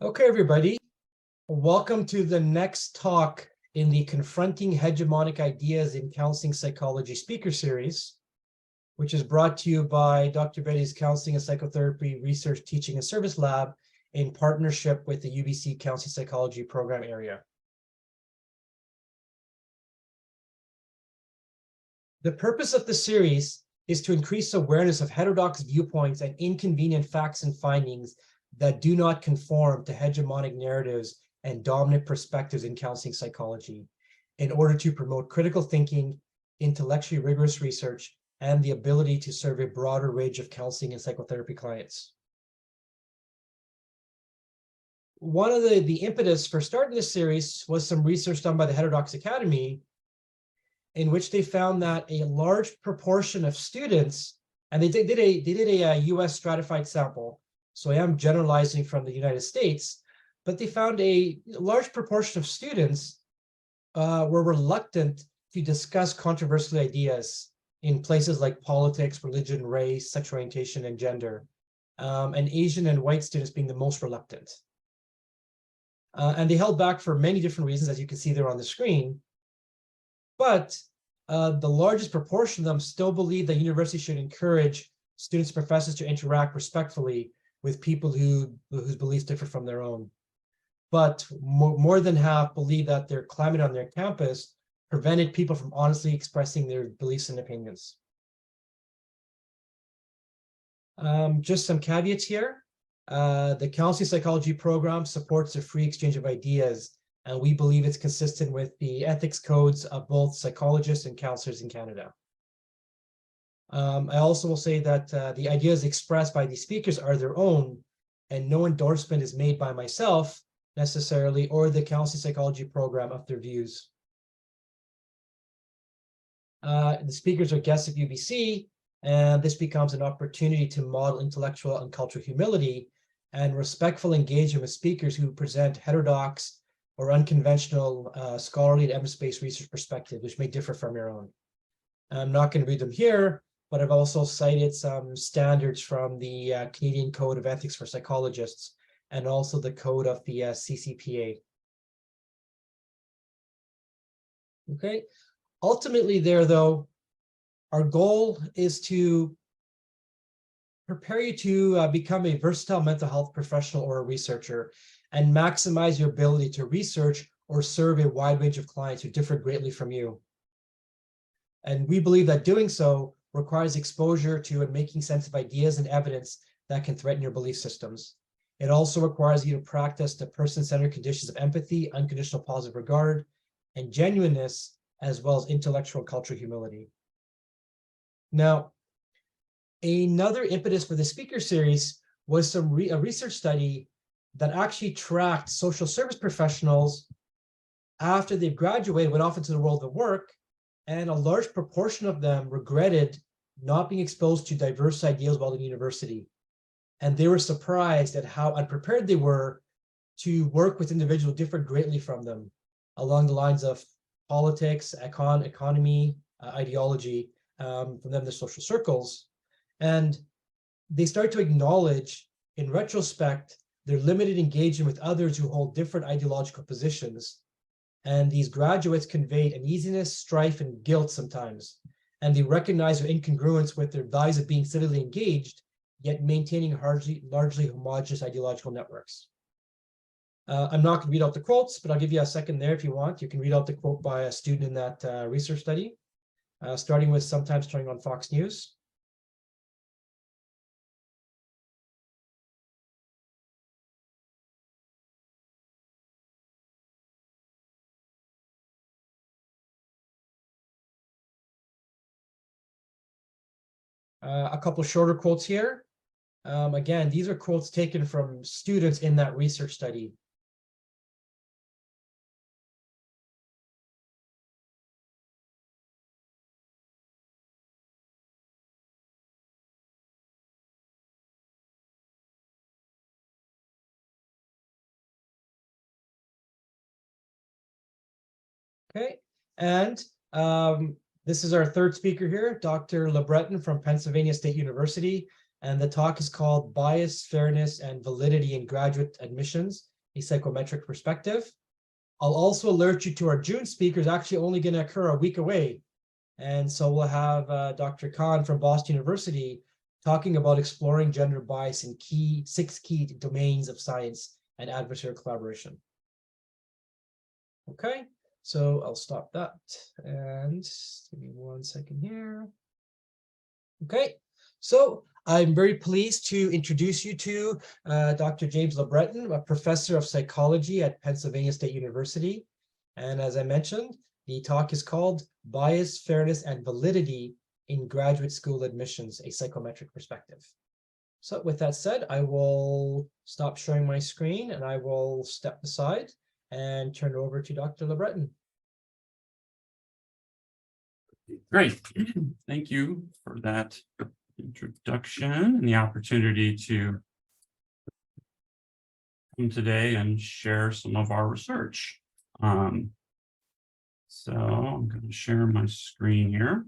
Okay, everybody, welcome to the next talk in the Confronting Hegemonic Ideas in Counselling Psychology Speaker Series, which is brought to you by Dr. Betty's Counseling and Psychotherapy Research Teaching and Service Lab in partnership with the UBC Counseling Psychology Program area. The purpose of the series is to increase awareness of heterodox viewpoints and inconvenient facts and findings that do not conform to hegemonic narratives and dominant perspectives in counseling psychology, in order to promote critical thinking, intellectually rigorous research, and the ability to serve a broader range of counseling and psychotherapy clients. One of the impetus for starting this series was some research done by the Heterodox Academy, in which they found that a large proportion of students, and they did a US stratified sample, so I am generalizing from the United States, but they found a large proportion of students were reluctant to discuss controversial ideas in places like politics, religion, race, sexual orientation, and gender, and Asian and white students being the most reluctant. And they held back for many different reasons, as you can see there on the screen. But the largest proportion of them still believe that universities should encourage students and professors to interact respectfully with people whose beliefs differ from their own. But more than half believe that their climate on their campus prevented people from honestly expressing their beliefs and opinions. Just some caveats here. The Counseling Psychology program supports a free exchange of ideas, and we believe it's consistent with the ethics codes of both psychologists and counselors in Canada. I also will say that the ideas expressed by these speakers are their own, and no endorsement is made by myself necessarily or the Counseling Psychology program of their views. The speakers are guests of UBC, and this becomes an opportunity to model intellectual and cultural humility and respectful engagement with speakers who present heterodox or unconventional scholarly and evidence-based research perspectives, which may differ from your own. I'm not going to read them here, but I've also cited some standards from the Canadian Code of Ethics for Psychologists and also the code of the CCPA. Okay, ultimately there though, our goal is to prepare you to become a versatile mental health professional or a researcher and maximize your ability to research or serve a wide range of clients who differ greatly from you. And we believe that doing so requires exposure to and making sense of ideas and evidence that can threaten your belief systems. It also requires you to practice the person-centered conditions of empathy, unconditional positive regard, and genuineness, as well as intellectual and cultural humility. Now, another impetus for the speaker series was a research study that actually tracked social service professionals after they've graduated, went off into the world of work, and a large proportion of them regretted not being exposed to diverse ideas while in university. And they were surprised at how unprepared they were to work with individuals who differed greatly from them along the lines of politics, economy, ideology, from them to social circles. And they start to acknowledge, in retrospect, their limited engagement with others who hold different ideological positions. And these graduates conveyed uneasiness, strife, and guilt sometimes. And they recognize their incongruence with their values of being civically engaged, yet maintaining largely homogeneous ideological networks. I'm not going to read out the quotes, but I'll give you a second there if you want. You can read out the quote by a student in that research study, starting with sometimes turning on Fox News. A couple shorter quotes here. Again, these are quotes taken from students in that research study. Okay, and this is our third speaker here, Dr. LeBreton from Pennsylvania State University, and the talk is called Bias, Fairness, and Validity in Graduate Admissions a psychometric perspective. I'll also alert you to our June speakers actually only going to occur a week away. And so we'll have Dr. Khan from Boston University talking about exploring gender bias in 6 key domains of science and adversarial collaboration. Okay, so I'll stop that and give me 1 second here. Okay, so I'm very pleased to introduce you to Dr. James LeBreton, a professor of psychology at Pennsylvania State University. And as I mentioned, the talk is called Bias, Fairness, and Validity in Graduate School Admissions, a Psychometric Perspective. So with that said, I will stop sharing my screen and I will step aside and turn it over to Dr. LeBreton. Great. Thank you for that introduction and the opportunity to come today and share some of our research. So I'm going to share my screen here.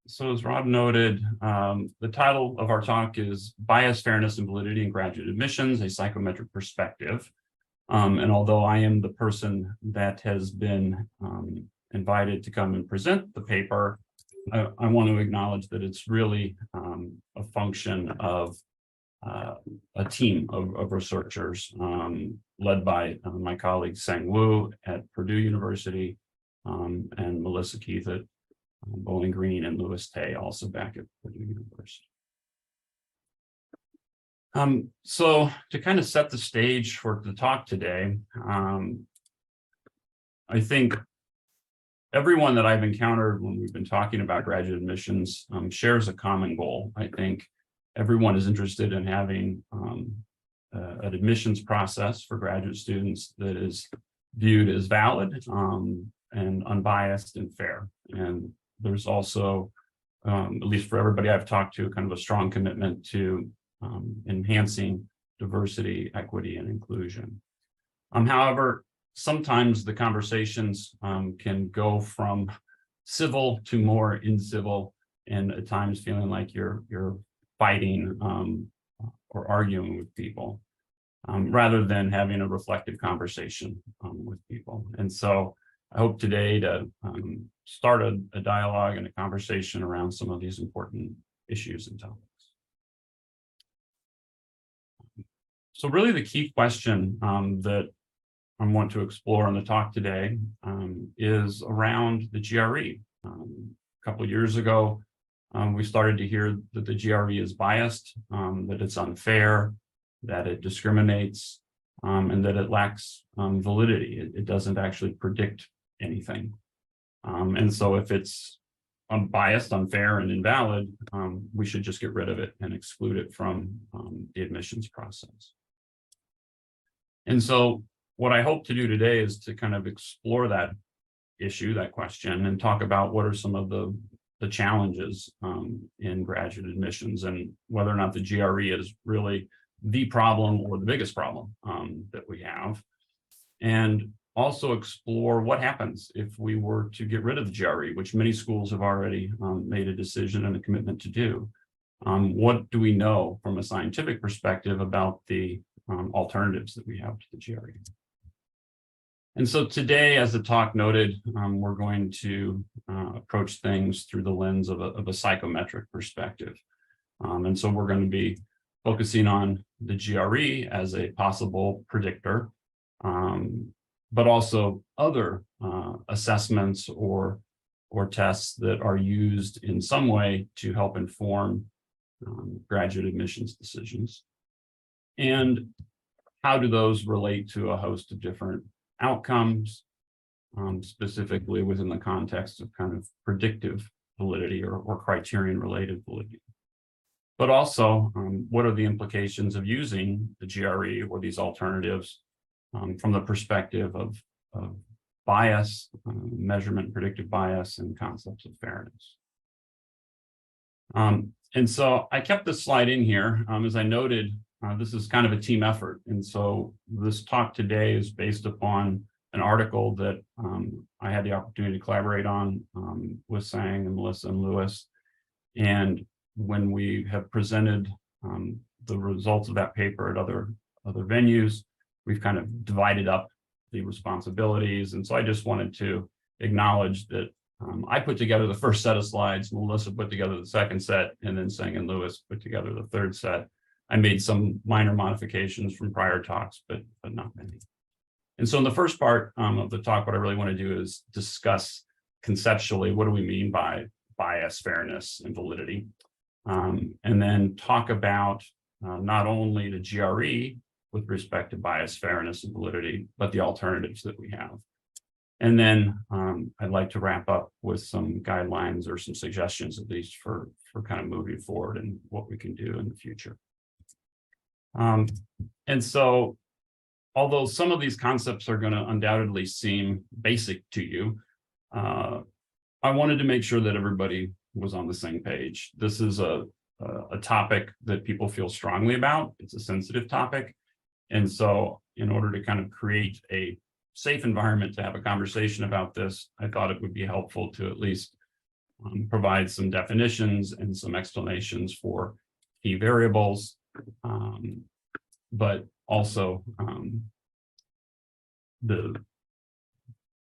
So as Rob noted, the title of our talk is Bias, Fairness, and Validity in Graduate Admissions, a Psychometric Perspective. And although I am the person that has been invited to come and present the paper, I want to acknowledge that it's really a function of a team of researchers led by my colleague Sang Wu at Purdue University and Melissa Keith at Bowling Green and Louis Tay also back at Purdue University. So to kind of set the stage for the talk today, I think everyone that I've encountered when we've been talking about graduate admissions shares a common goal. I think everyone is interested in having an admissions process for graduate students that is viewed as valid and unbiased and fair. And there's also, at least for everybody I've talked to, kind of a strong commitment to enhancing diversity, equity, and inclusion. However, sometimes the conversations can go from civil to more incivil, and at times feeling like you're fighting or arguing with people, rather than having a reflective conversation with people. And so I hope today to start a dialogue and a conversation around some of these important issues and topics. So really the key question that I want to explore in the talk today is around the GRE. A couple of years ago, we started to hear that the GRE is biased, that it's unfair, that it discriminates, and that it lacks validity. It doesn't actually predict anything. And so if it's unbiased, unfair, and invalid, we should just get rid of it and exclude it from the admissions process. And so what I hope to do today is to kind of explore that issue, that question, and talk about what are some of the challenges in graduate admissions and whether or not the GRE is really the problem or the biggest problem that we have. And also explore what happens if we were to get rid of the GRE, which many schools have already made a decision and a commitment to do. What do we know from a scientific perspective about the alternatives that we have to the GRE? And so today, as the talk noted, we're going to approach things through the lens of a psychometric perspective. And so we're going to be focusing on the GRE as a possible predictor, but also other assessments or tests that are used in some way to help inform graduate admissions decisions. And how do those relate to a host of different outcomes, specifically within the context of kind of predictive validity or criterion-related validity. But also, what are the implications of using the GRE or these alternatives from the perspective of bias, measurement, predictive bias, and concepts of fairness. And so I kept this slide in here. As I noted, this is kind of a team effort. And so this talk today is based upon an article that I had the opportunity to collaborate on with Sang and Melissa and Louis. And when we have presented the results of that paper at other other venues. We've kind of divided up the responsibilities. And so I just wanted to acknowledge that I put together the first set of slides, Melissa put together the second set, and then Sang and Lewis put together the third set. I made some minor modifications from prior talks, but not many. And so in the first part of the talk, what I really want to do is discuss conceptually, what do we mean by bias, fairness, and validity? And then talk about not only the GRE with respect to bias, fairness, and validity, but the alternatives that we have. And then I'd like to wrap up with some guidelines or some suggestions, at least for kind of moving forward and what we can do in the future. And so, although some of these concepts are going to undoubtedly seem basic to you, I wanted to make sure that everybody was on the same page. This is a topic that people feel strongly about. It's a sensitive topic. And so in order to kind of create a safe environment to have a conversation about this, I thought it would be helpful to at least provide some definitions and some explanations for key variables, but also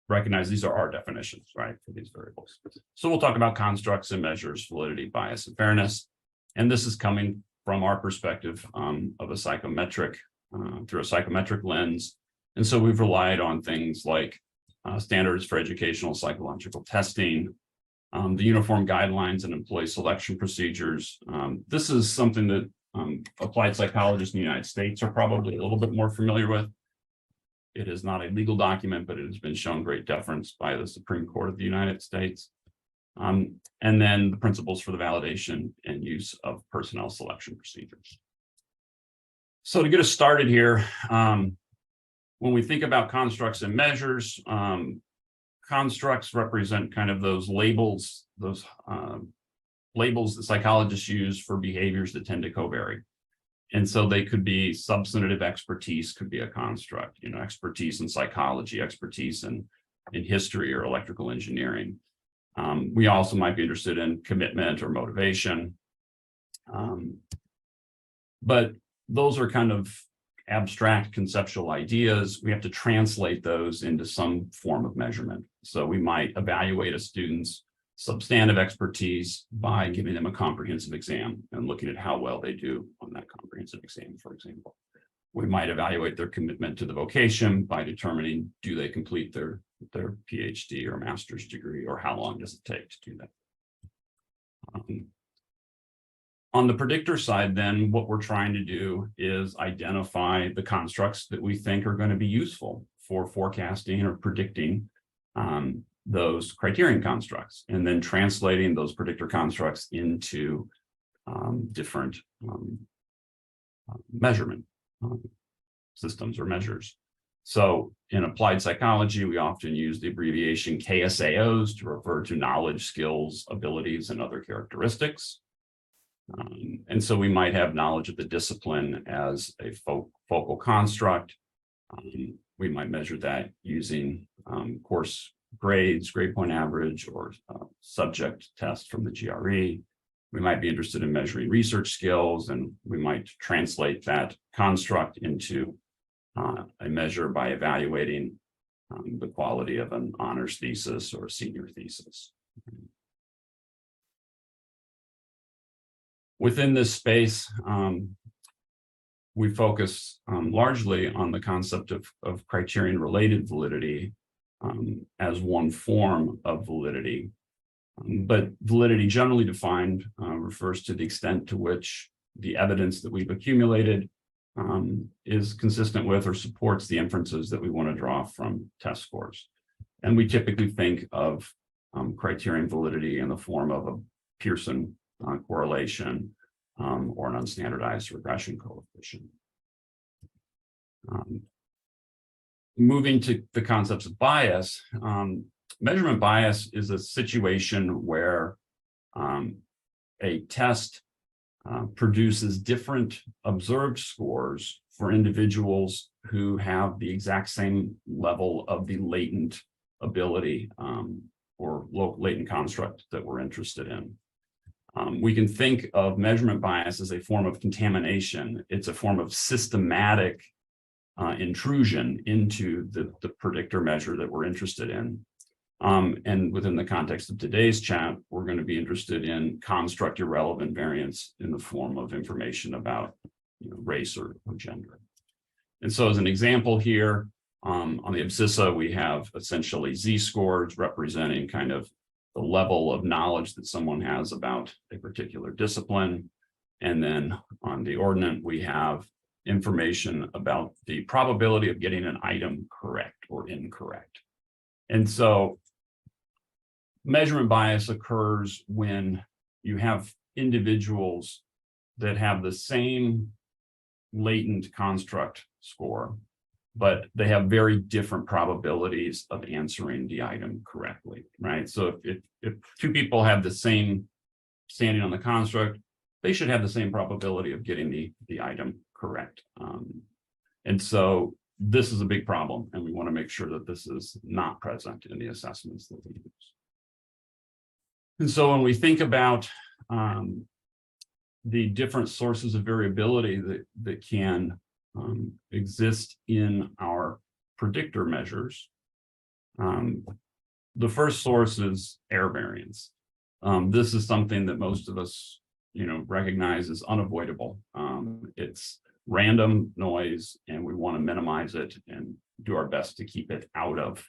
recognize these are our definitions, right, for these variables. So we'll talk about constructs and measures, validity, bias, and fairness. And this is coming from our perspective of a psychometric, through a psychometric lens. And so we've relied on things like standards for educational psychological testing, the uniform guidelines and employee selection procedures. This is something that applied psychologists in the United States are probably a little bit more familiar with. It is not a legal document, but it has been shown great deference by the Supreme Court of the United States. And then the principles for the validation and use of personnel selection procedures. So to get us started here, when we think about constructs and measures, constructs represent kind of those labels, labels that psychologists use for behaviors that tend to covary. And so they could be substantive expertise, could be a construct, expertise in psychology, expertise in history or electrical engineering. We also might be interested in commitment or motivation. But those are kind of abstract conceptual ideas. We have to translate those into some form of measurement. So we might evaluate a student's substantive expertise by giving them a comprehensive exam and looking at how well they do on that comprehensive exam, for example. We might evaluate their commitment to the vocation by determining, do they complete their PhD or master's degree, or how long does it take to do that? On the predictor side, then, what we're trying to do is identify the constructs that we think are going to be useful for forecasting or predicting those criterion constructs, and then translating those predictor constructs into different measurement systems or measures. So in applied psychology, we often use the abbreviation KSAOs to refer to knowledge, skills, abilities, and other characteristics. And so we might have knowledge of the discipline as a focal construct. We might measure that using course grades, grade point average, or subject test from the GRE. We might be interested in measuring research skills, and we might translate that construct into a measure by evaluating the quality of an honors thesis or a senior thesis. Within this space, we focus largely on the concept of criterion-related validity as one form of validity. But validity, generally defined, refers to the extent to which the evidence that we've accumulated is consistent with or supports the inferences that we want to draw from test scores. And we typically think of criterion validity in the form of a Pearson correlation or an unstandardized regression coefficient. Moving to the concepts of bias, measurement bias is a situation where a test produces different observed scores for individuals who have the exact same level of the latent ability or latent construct that we're interested in. We can think of measurement bias as a form of contamination. It's a form of systematic intrusion into the predictor measure that we're interested in. And within the context of today's chat, we're going to be interested in construct irrelevant variance in the form of information about race or gender. And so as an example here, on the abscissa, we have essentially z-scores representing kind of the level of knowledge that someone has about a particular discipline. And then on the ordinate, we have information about the probability of getting an item correct or incorrect. And so measurement bias occurs when you have individuals that have the same latent construct score, but they have very different probabilities of answering the item correctly, right? So if two people have the same standing on the construct, they should have the same probability of getting the item correct. And so this is a big problem, and we want to make sure that this is not present in the assessments that we use. And so when we think about the different sources of variability that can exist in our predictor measures, the first source is error variance. This is something that most of us, recognize as unavoidable. It's random noise, and we want to minimize it and do our best to keep it out of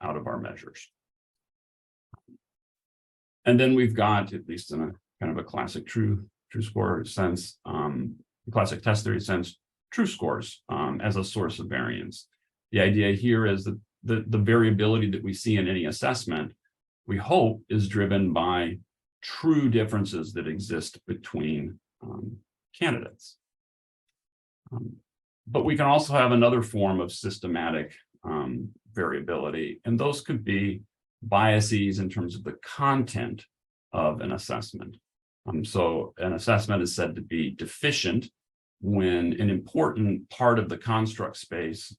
our measures. And then we've got, at least in a kind of a classic true score sense, classic test theory sense, true scores as a source of variance. The idea here is that the variability that we see in any assessment, we hope, is driven by true differences that exist between candidates. But we can also have another form of systematic variability, and those could be biases in terms of the content of an assessment. So an assessment is said to be deficient when an important part of the construct space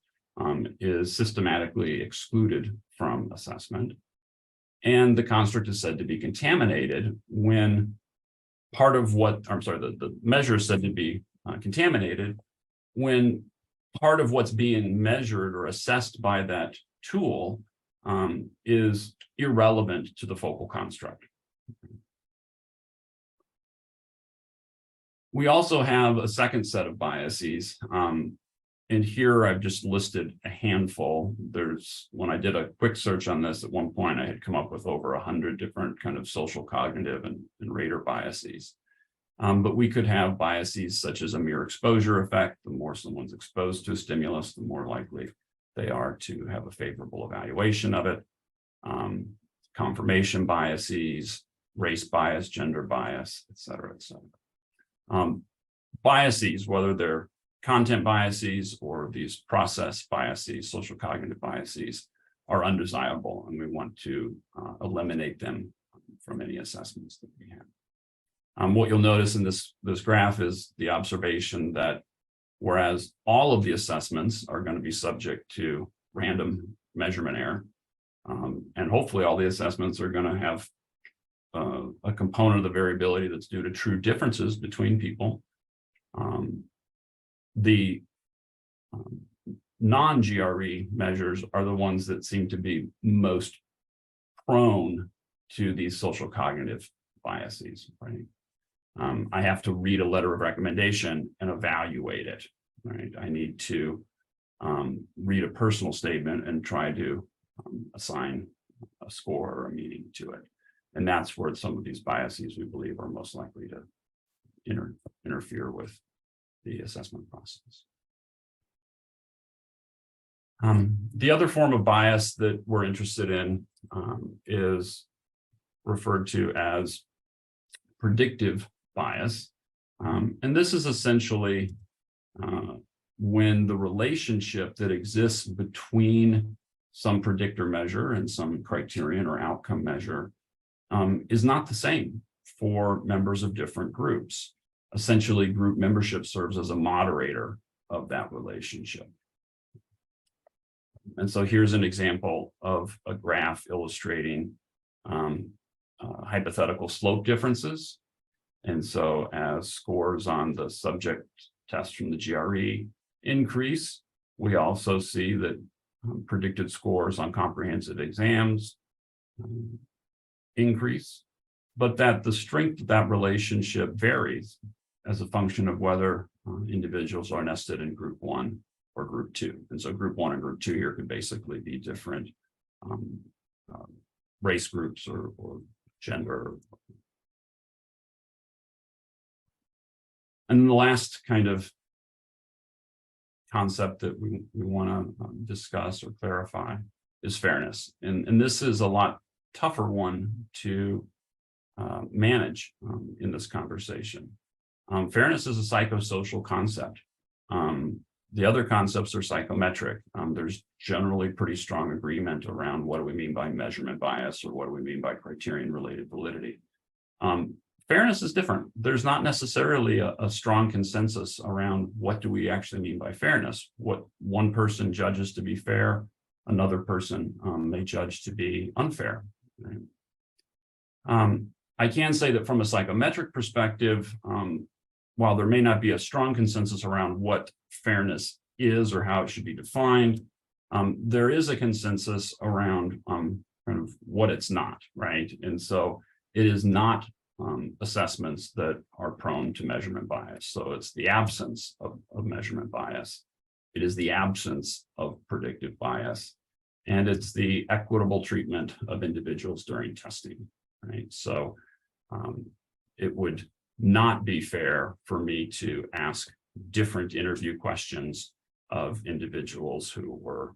is systematically excluded from assessment. And the construct is said to be contaminated when part of the measure is said to be contaminated when part of what's being measured or assessed by that tool is irrelevant to the focal construct. We also have a second set of biases. And here I've just listed a handful. When I did a quick search on this, at one point I had come up with over 100 different kind of social cognitive and rater biases. But we could have biases such as a mere exposure effect. The more someone's exposed to a stimulus, the more likely they are to have a favorable evaluation of it. Confirmation biases, race bias, gender bias, et cetera, et cetera. Biases, whether they're content biases or these process biases, social cognitive biases, are undesirable, and we want to eliminate them from any assessments that we have. What you'll notice in this graph is the observation that whereas all of the assessments are going to be subject to random measurement error, and hopefully all the assessments are going to have a component of the variability that's due to true differences between people. The non-GRE measures are the ones that seem to be most prone to these social cognitive biases, right? I have to read a letter of recommendation and evaluate it, right? I need to read a personal statement and try to assign a score or a meaning to it. And that's where some of these biases, we believe, are most likely to interfere with the assessment process. The other form of bias that we're interested in is referred to as predictive bias. And this is essentially when the relationship that exists between some predictor measure and some criterion or outcome measure is not the same for members of different groups. Essentially, group membership serves as a moderator of that relationship. And so here's an example of a graph illustrating hypothetical slope differences. And so as scores on the subject test from the GRE increase, we also see that predicted scores on comprehensive exams increase, but that the strength of that relationship varies as a function of whether individuals are nested in group 1 or group 2. And so group 1 and group 2 here could basically be different race groups or gender. And then the last kind of concept that we want to discuss or clarify is fairness. And this is a lot tougher one to manage in this conversation. Fairness is a psychosocial concept. The other concepts are psychometric. There's generally pretty strong agreement around what do we mean by measurement bias or what do we mean by criterion-related validity. Fairness is different. There's not necessarily a strong consensus around what do we actually mean by fairness. What one person judges to be fair, another person may judge to be unfair. Right? I can say that from a psychometric perspective, while there may not be a strong consensus around what fairness is or how it should be defined, there is a consensus around kind of what it's not, right? And so it is not assessments that are prone to measurement bias. So it's the absence of measurement bias. It is the absence of predictive bias. And it's the equitable treatment of individuals during testing, right? So it would not be fair for me to ask different interview questions of individuals who were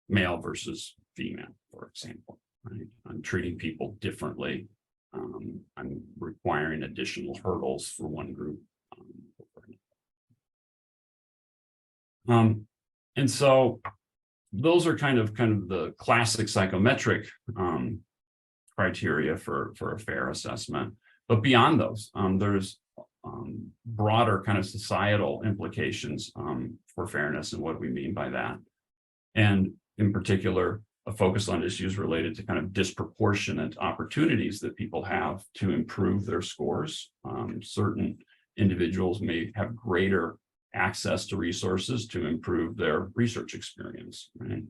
male versus female, for example, right? I'm treating people differently. I'm requiring additional hurdles for one group. And so those are kind of the classic psychometric criteria for a fair assessment. But beyond those, there's broader kind of societal implications for fairness and what we mean by that. And in particular, a focus on issues related to kind of disproportionate opportunities that people have to improve their scores. Certain individuals may have greater access to resources to improve their research experience, right?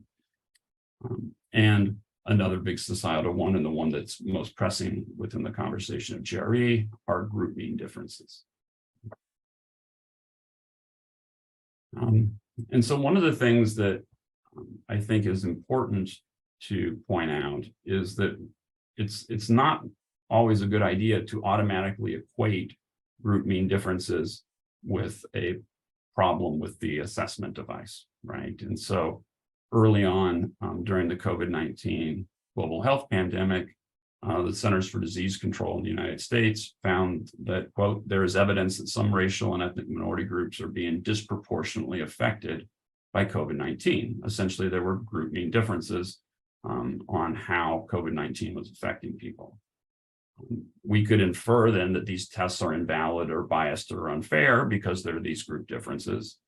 And another big societal one, and the one that's most pressing within the conversation of GRE, are group mean differences. And so one of the things that I think is important to point out is that it's not always a good idea to automatically equate group mean differences with a problem with the assessment device, right? And so early on, during the COVID-19 global health pandemic, the Centers for Disease Control in the United States found that, quote, there is evidence that some racial and ethnic minority groups are being disproportionately affected by COVID-19. Essentially, there were group mean differences on how COVID-19 was affecting people. We could infer then that these tests are invalid or biased or unfair because there are these group differences.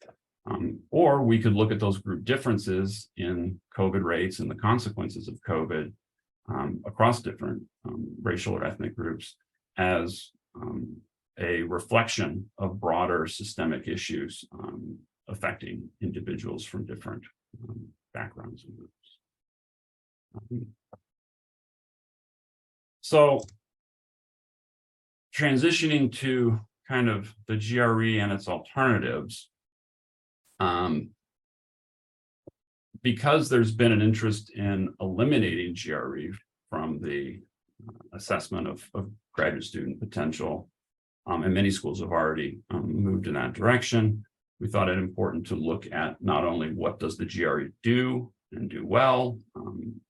Or we could look at those group differences in COVID rates and the consequences of COVID across different racial or ethnic groups as a reflection of broader systemic issues affecting individuals from different backgrounds and groups. So transitioning to kind of the GRE and its alternatives, because there's been an interest in eliminating GRE from the assessment of graduate student potential, and many schools have already moved in that direction, we thought it important to look at not only what does the GRE do and do well,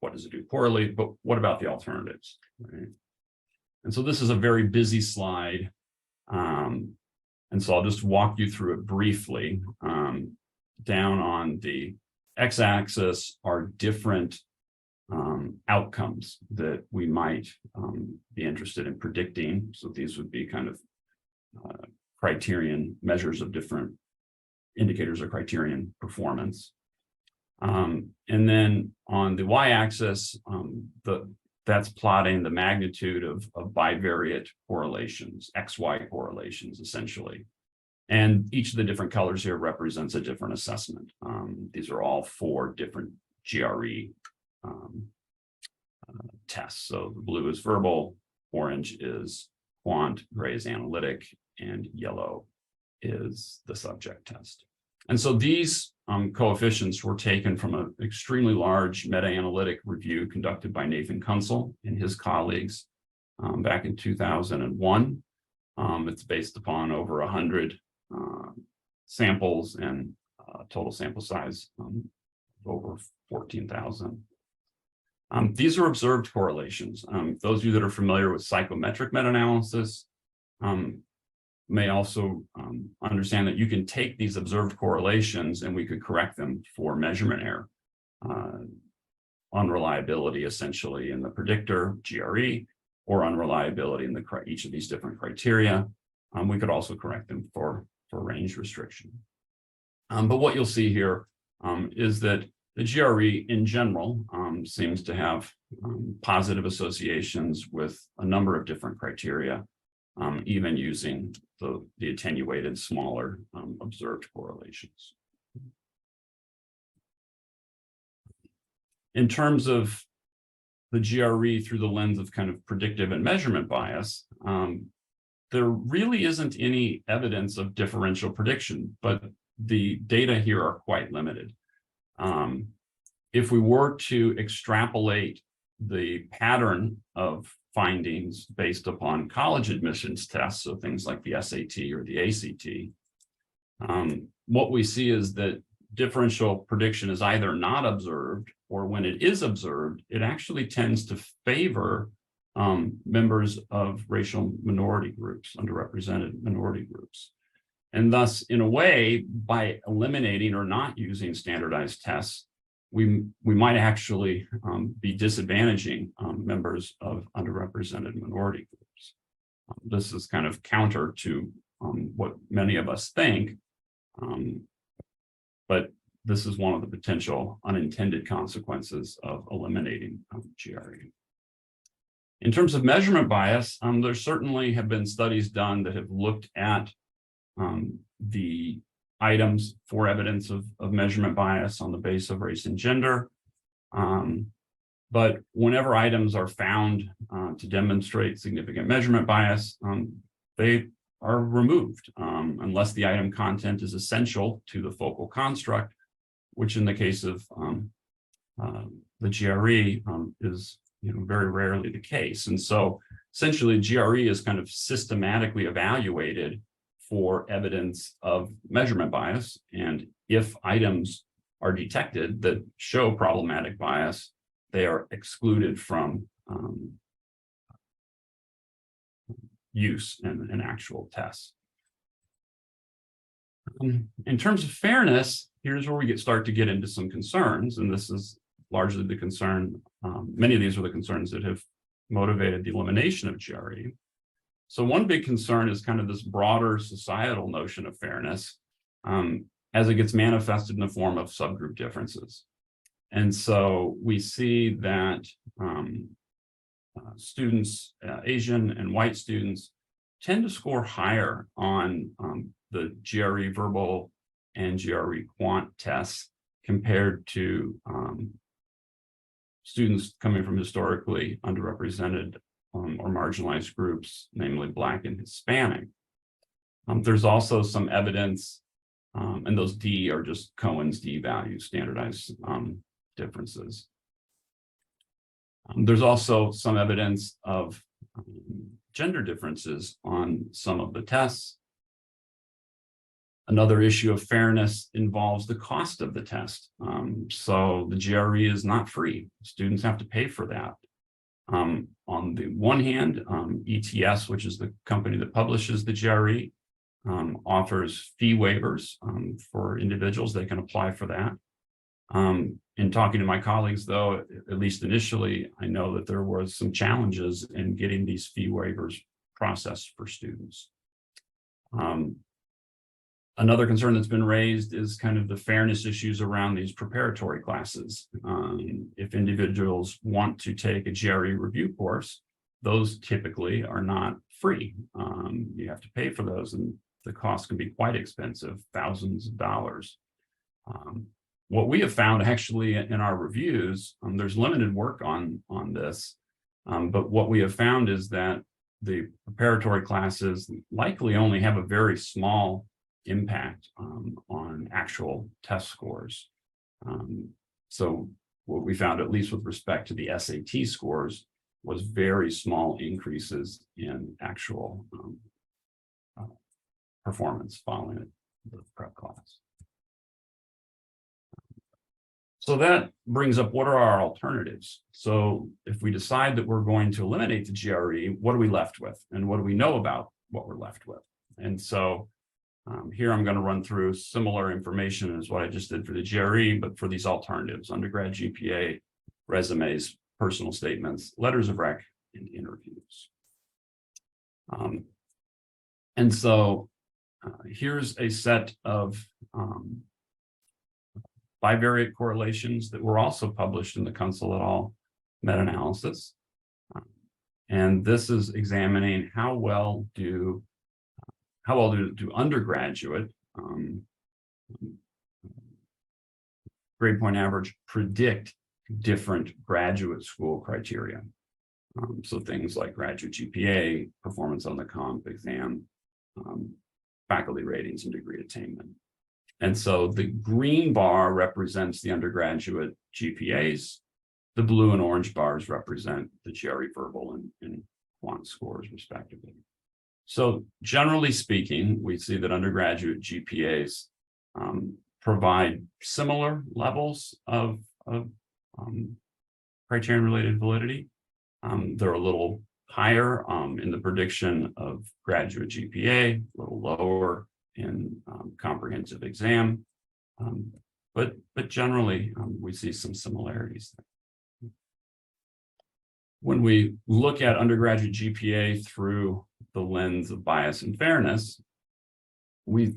what does it do poorly, but what about the alternatives, right? And so this is a very busy slide. And so I'll just walk you through it briefly. Down on the x-axis are different outcomes that we might be interested in predicting. So these would be kind of criterion measures of different indicators of criterion performance. And then on the y-axis, the that's plotting the magnitude of bivariate correlations, XY correlations, essentially. And each of the different colors here represents a different assessment. These are all 4 different GRE tests. So the blue is verbal, orange is quant, gray is analytic, and yellow is the subject test. And so these coefficients were taken from an extremely large meta-analytic review conducted by Nathan Kunsel and his colleagues back in 2001. It's based upon over 100 samples and total sample size of over 14,000. These are observed correlations. Those of you that are familiar with psychometric meta-analysis may also understand that you can take these observed correlations and we could correct them for measurement error, unreliability essentially in the predictor, GRE, or unreliability in each of these different criteria. We could also correct them for range restriction. But what you'll see here is that the GRE in general seems to have positive associations with a number of different criteria, even using the attenuated smaller observed correlations. In terms of the GRE through the lens of kind of predictive and measurement bias, there really isn't any evidence of differential prediction, but the data here are quite limited. If we were to extrapolate the pattern of findings based upon college admissions tests, so things like the SAT or the ACT, what we see is that differential prediction is either not observed, or when it is observed, it actually tends to favor members of racial minority groups, underrepresented minority groups. And thus, in a way, by eliminating or not using standardized tests, we might actually be disadvantaging members of underrepresented minority groups. This is kind of counter to what many of us think, but this is one of the potential unintended consequences of eliminating GRE. In terms of measurement bias, there certainly have been studies done that have looked at the items for evidence of measurement bias on the basis of race and gender. But whenever items are found to demonstrate significant measurement bias, they are removed unless the item content is essential to the focal construct, which in the case of the GRE is very rarely the case. And so essentially GRE is kind of systematically evaluated for evidence of measurement bias. And if items are detected that show problematic bias, they are excluded from use in actual tests. In terms of fairness, here's where we start to get into some concerns. And this is largely the concern, many of these are the concerns that have motivated the elimination of GRE. So one big concern is kind of this broader societal notion of fairness as it gets manifested in the form of subgroup differences. And so we see that students, Asian and white students, tend to score higher on the GRE verbal and GRE quant tests compared to students coming from historically underrepresented or marginalized groups, namely Black and Hispanic. There's also some evidence, and those D are just Cohen's D values, standardized differences. There's also some evidence of gender differences on some of the tests. Another issue of fairness involves the cost of the test. So the GRE is not free. Students have to pay for that. On the one hand, ETS, which is the company that publishes the GRE, offers fee waivers for individuals. They can apply for that. In talking to my colleagues, though, at least initially, I know that there was some challenges in getting these fee waivers processed for students. Another concern that's been raised is kind of the fairness issues around these preparatory classes. If individuals want to take a GRE review course, those typically are not free. You have to pay for those, and the cost can be quite expensive, thousands of dollars. What we have found actually in our reviews, there's limited work on this, but what we have found is that the preparatory classes likely only have a very small impact on actual test scores. So what we found, at least with respect to the SAT scores, was very small increases in actual performance following the prep class. So that brings up, what are our alternatives? So if we decide that we're going to eliminate the GRE, what are we left with? And what do we know about what we're left with? And so here I'm going to run through similar information as what I just did for the GRE, but for these alternatives: undergrad GPA, resumes, personal statements, letters of rec, and interviews. And so here's a set of bivariate correlations that were also published in the Counsel et al. Meta-analysis. And this is examining how well do undergraduate grade point average predict different graduate school criteria. So things like graduate GPA, performance on the comp exam, faculty ratings, and degree attainment. And so the green bar represents the undergraduate GPAs. The blue and orange bars represent the GRE verbal and quant scores, respectively. So generally speaking, we see that undergraduate GPAs provide similar levels of criterion-related validity. They're a little higher in the prediction of graduate GPA, a little lower in comprehensive exam, but generally we see some similarities there. When we look at undergraduate GPA through the lens of bias and fairness, we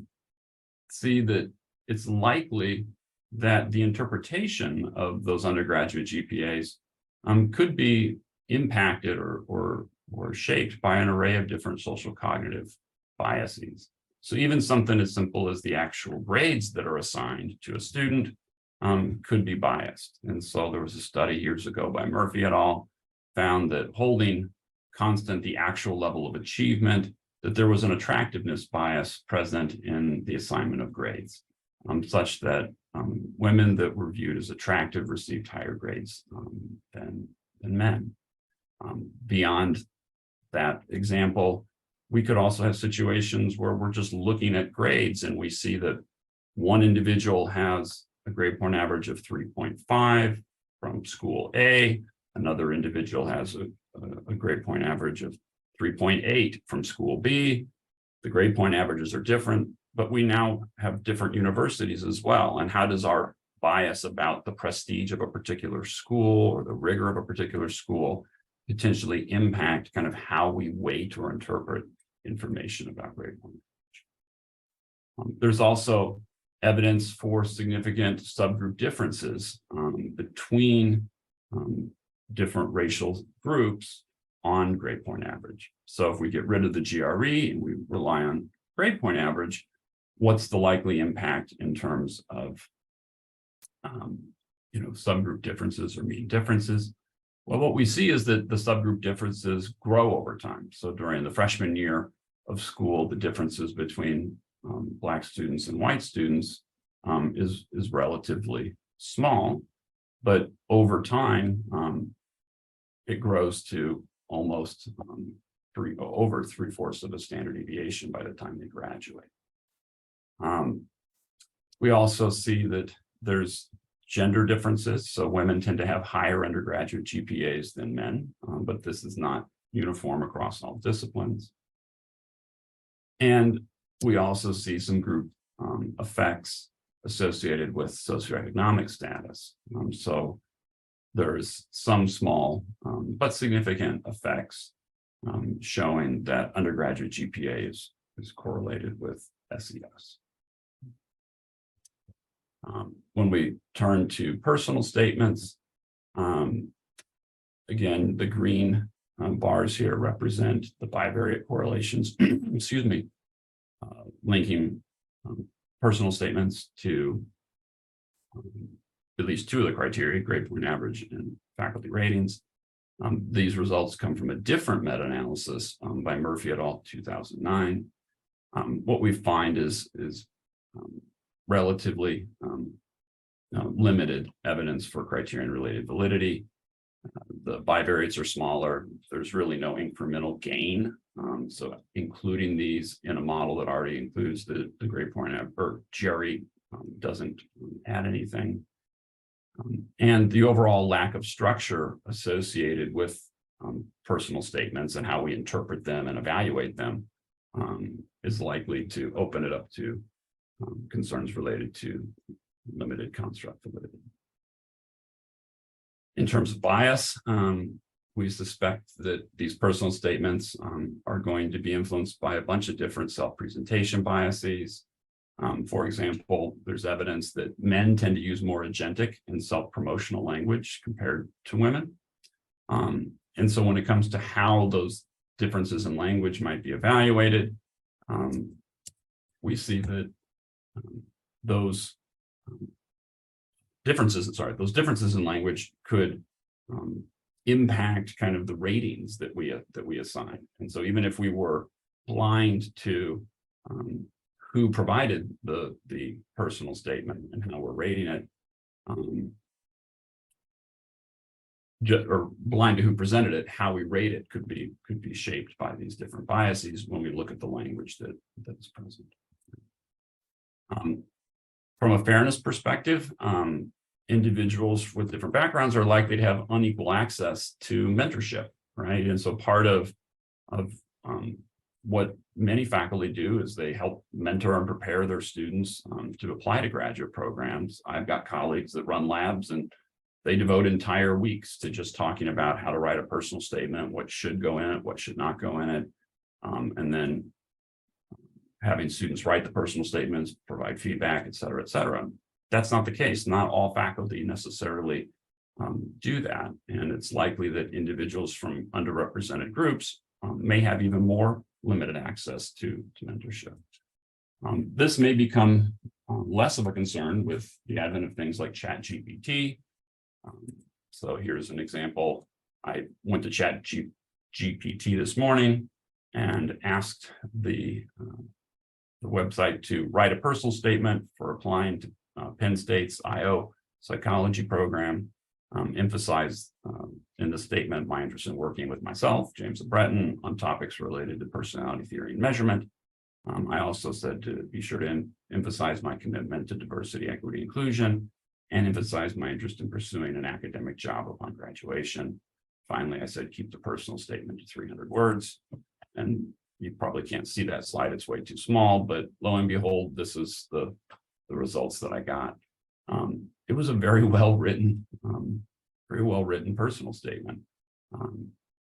see that it's likely that the interpretation of those undergraduate GPAs could be impacted or shaped by an array of different social cognitive biases. So even something as simple as the actual grades that are assigned to a student could be biased. And so there was a study years ago by Murphy et al. Found that holding constant the actual level of achievement, that there was an attractiveness bias present in the assignment of grades, such that women that were viewed as attractive received higher grades than men. Beyond that example, we could also have situations where we're just looking at grades and we see that one individual has a grade point average of 3.5 from school A, another individual has a grade point average of 3.8 from school B. The grade point averages are different, but we now have different universities as well. And how does our bias about the prestige of a particular school or the rigor of a particular school potentially impact kind of how we weight or interpret information about grade point average? There's also evidence for significant subgroup differences between different racial groups on grade point average. So if we get rid of the GRE and we rely on grade point average, what's the likely impact in terms of subgroup differences or mean differences? Well, what we see is that the subgroup differences grow over time. So during the freshman year of school, the differences between Black students and white students is relatively small, but over time, it grows to almost over 3/4 of a standard deviation by the time they graduate. We also see that there's gender differences. So women tend to have higher undergraduate GPAs than men, but this is not uniform across all disciplines. And we also see some group effects associated with socioeconomic status. So there's some small but significant effects showing that undergraduate GPA is correlated with SES. When we turn to personal statements, again, the green bars here represent the bivariate correlations, excuse me, linking personal statements to at least two of the criteria, grade point average and faculty ratings. These results come from a different meta-analysis by Murphy et al. 2009. What we find is relatively limited evidence for criterion-related validity. The bivariates are smaller. There's really no incremental gain. So including these in a model that already includes the grade point or GRE doesn't add anything. And the overall lack of structure associated with personal statements and how we interpret them and evaluate them is likely to open it up to concerns related to limited construct validity. In terms of bias, we suspect that these personal statements are going to be influenced by a bunch of different self-presentation biases. For example, there's evidence that men tend to use more agentic and self-promotional language compared to women. And so when it comes to how those differences in language might be evaluated, we see that those differences in language could impact kind of the ratings that we assign. And so even if we were blind to who provided the personal statement and how we're rating it, or blind to who presented it, how we rate it could be shaped by these different biases when we look at the language that is present. From a fairness perspective, individuals with different backgrounds are likely to have unequal access to mentorship, right? And so part of what many faculty do is they help mentor and prepare their students to apply to graduate programs. I've got colleagues that run labs and they devote entire weeks to just talking about how to write a personal statement, what should go in it, what should not go in it, and then having students write the personal statements, provide feedback, et cetera, et cetera. That's not the case. Not all faculty necessarily do that. And it's likely that individuals from underrepresented groups may have even more limited access to mentorship. This may become less of a concern with the advent of things like ChatGPT. So here's an example. I went to ChatGPT this morning and asked the website to write a personal statement for applying to Penn State's IO psychology program. Emphasize in the statement my interest in working with myself, James LeBreton, on topics related to personality theory and measurement. I also said to be sure to emphasize my commitment to diversity, equity, inclusion, and emphasize my interest in pursuing an academic job upon graduation. Finally, I said keep the personal statement to 300 words. And you probably can't see that slide, it's way too small, but lo and behold, this is the results that I got. It was a very well written personal statement.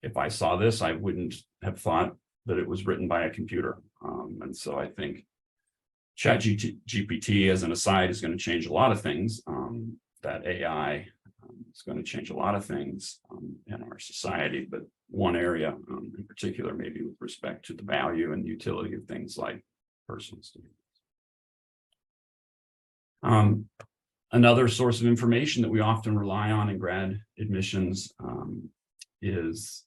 If I saw this, I wouldn't have thought that it was written by a computer. And so I think ChatGPT, as an aside, is going to change a lot of things. That AI is going to change a lot of things in our society, but one area in particular, maybe with respect to the value and utility of things like personal statements. Another source of information that we often rely on in grad admissions is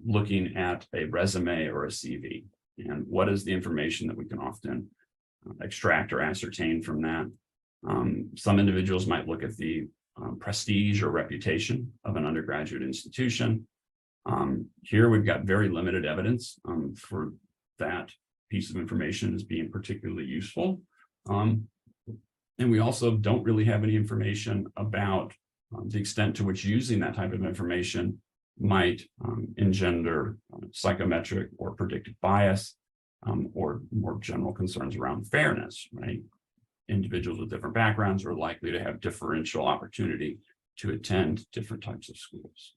looking at a resume or a CV. And what is the information that we can often extract or ascertain from that? Some individuals might look at the prestige or reputation of an undergraduate institution. Here we've got very limited evidence for that piece of information as being particularly useful. And we also don't really have any information about the extent to which using that type of information might engender psychometric or predictive bias, or more general concerns around fairness, right? Individuals with different backgrounds are likely to have differential opportunity to attend different types of schools.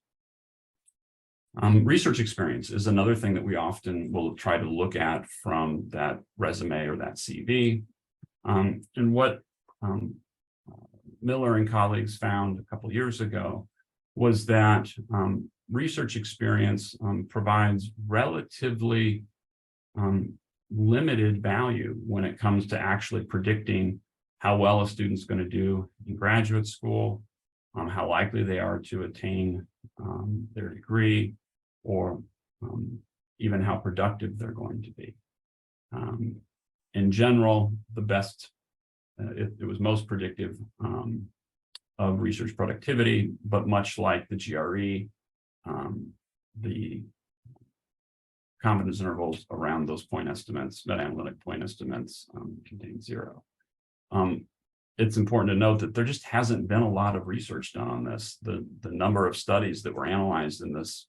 Research experience is another thing that we often will try to look at from that resume or that CV. And what Miller and colleagues found a couple years ago was that research experience provides relatively limited value when it comes to actually predicting how well a student's going to do in graduate school, how likely they are to attain their degree, or even how productive they're going to be. In general, the best, it was most predictive of research productivity, but much like the GRE, the confidence intervals around those point estimates, meta-analytic point estimates, contain 0. It's important to note that there just hasn't been a lot of research done on this. The number of studies that were analyzed in this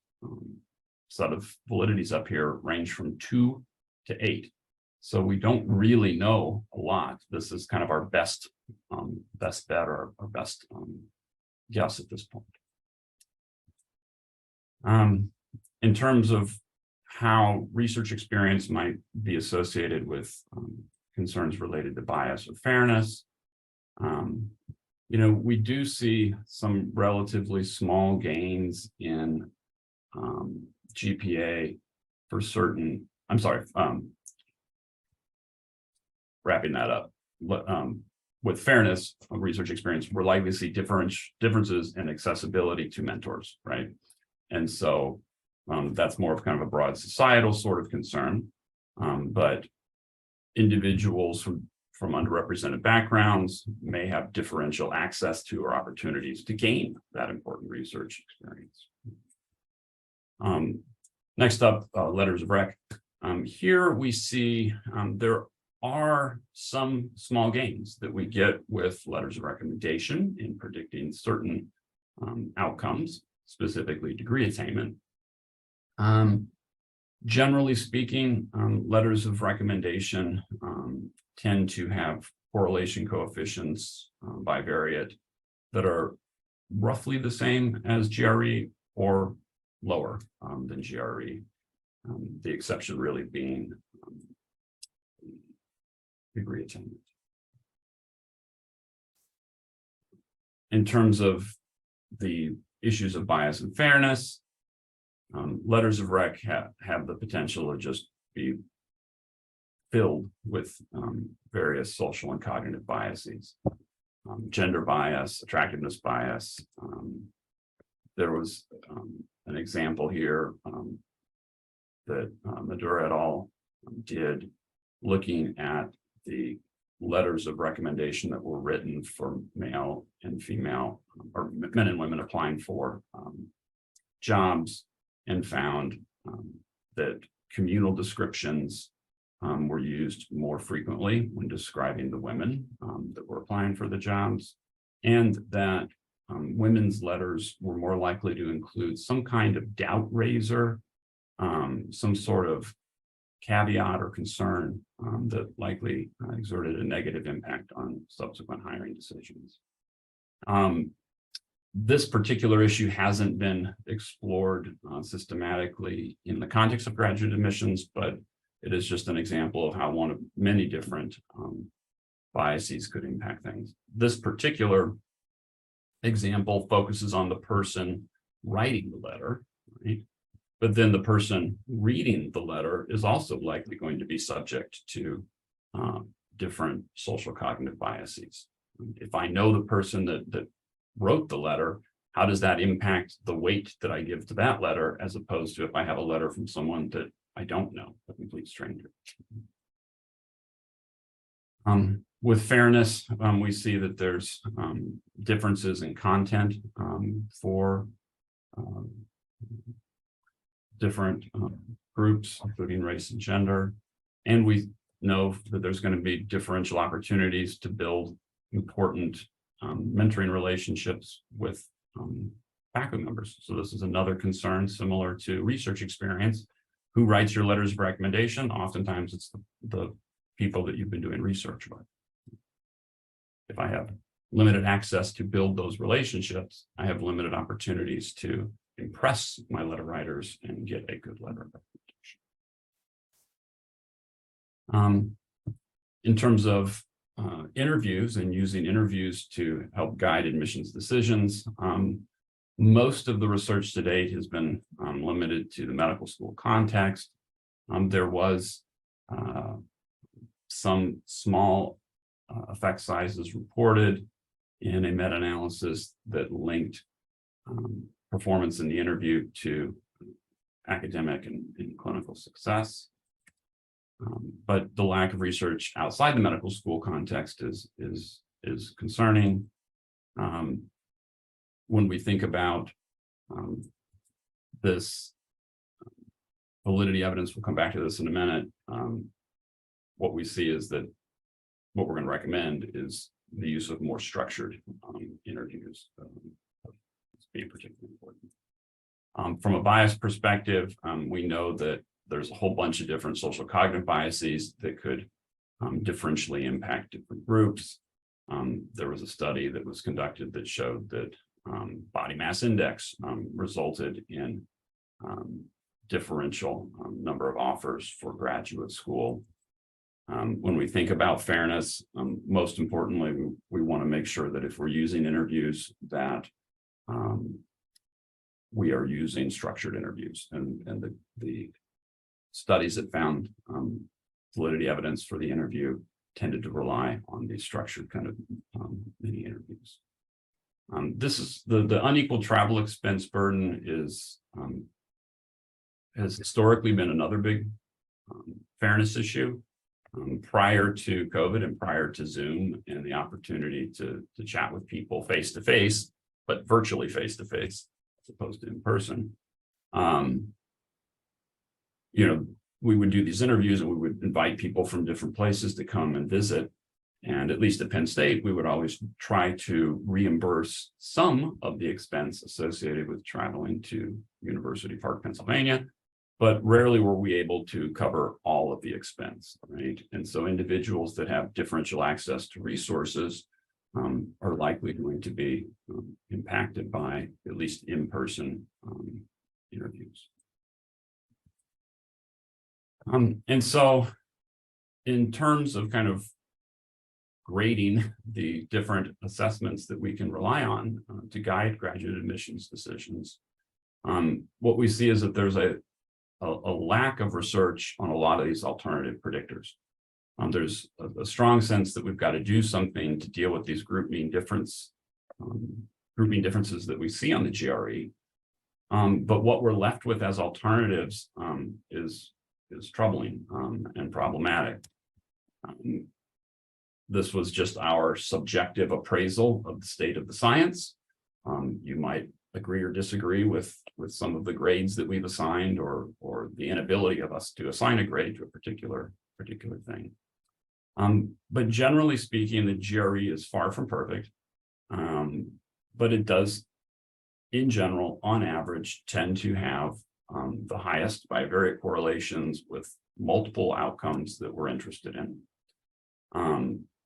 set of validities up here range from 2 to 8. So we don't really know a lot. This is kind of our best bet, or our best guess at this point. In terms of how research experience might be associated with concerns related to bias or fairness, we do see some relatively small gains in GPA for certain, wrapping that up. With fairness of research experience, we're likely to see differences in accessibility to mentors, right? And so that's more of kind of a broad societal sort of concern, but individuals from underrepresented backgrounds may have differential access to or opportunities to gain that important research experience. Next up, letters of rec. Here we see there are some small gains that we get with letters of recommendation in predicting certain outcomes, specifically degree attainment. Generally speaking, letters of recommendation tend to have correlation coefficients bivariate that are roughly the same as GRE or lower than GRE. The exception really being degree attainment. In terms of the issues of bias and fairness, letters of rec have the potential to just be filled with various social and cognitive biases, gender bias, attractiveness bias. There was an example here that Madura et al. Did, looking at the letters of recommendation that were written for male and female, or men and women applying for jobs, and found that communal descriptions were used more frequently when describing the women that were applying for the jobs, and that women's letters were more likely to include some kind of doubt raiser, some sort of caveat or concern that likely exerted a negative impact on subsequent hiring decisions. This particular issue hasn't been explored systematically in the context of graduate admissions, but it is just an example of how one of many different biases could impact things. This particular example focuses on the person writing the letter, right? But then the person reading the letter is also likely going to be subject to different social cognitive biases. If I know the person that wrote the letter, how does that impact the weight that I give to that letter, as opposed to if I have a letter from someone that I don't know, a complete stranger? With fairness, we see that there's differences in content for different groups, including race and gender. And we know that there's going to be differential opportunities to build important mentoring relationships with faculty members. So this is another concern similar to research experience. Who writes your letters of recommendation? Oftentimes it's the people that you've been doing research with. If I have limited access to build those relationships, I have limited opportunities to impress my letter writers and get a good letter of recommendation. In terms of interviews and using interviews to help guide admissions decisions. Most of the research to date has been limited to the medical school context. There was some small effect sizes reported in a meta-analysis that linked performance in the interview to academic and clinical success. But the lack of research outside the medical school context is concerning. When we think about this validity evidence, we'll come back to this in a minute. What we see is that what we're going to recommend is the use of more structured interviews. It's being particularly important. From a bias perspective, we know that there's a whole bunch of different social cognitive biases that could differentially impact different groups. There was a study that was conducted that showed that body mass index resulted in differential number of offers for graduate school. When we think about fairness, most importantly, we want to make sure that if we're using interviews that we are using structured interviews, and the studies that found validity evidence for the interview tended to rely on these structured kind of mini interviews. This is the unequal travel expense burden has historically been another big fairness issue. Prior to COVID and prior to Zoom and the opportunity to chat with people face to face, but virtually face to face as opposed to in person. We would do these interviews and we would invite people from different places to come and visit. And at least at Penn State, we would always try to reimburse some of the expense associated with traveling to University Park, Pennsylvania, but rarely were we able to cover all of the expense, right? And so individuals that have differential access to resources are likely going to be impacted by at least in-person interviews. And so in terms of kind of grading the different assessments that we can rely on to guide graduate admissions decisions, what we see is that there's a lack of research on a lot of these alternative predictors. There's a strong sense that we've got to do something to deal with these group mean differences that we see on the GRE. But what we're left with as alternatives is troubling and problematic. This was just our subjective appraisal of the state of the science. You might agree or disagree with some of the grades that we've assigned or the inability of us to assign a grade to a particular thing. But generally speaking, the GRE is far from perfect, but it does, in general, on average, tend to have the highest bivariate correlations with multiple outcomes that we're interested in.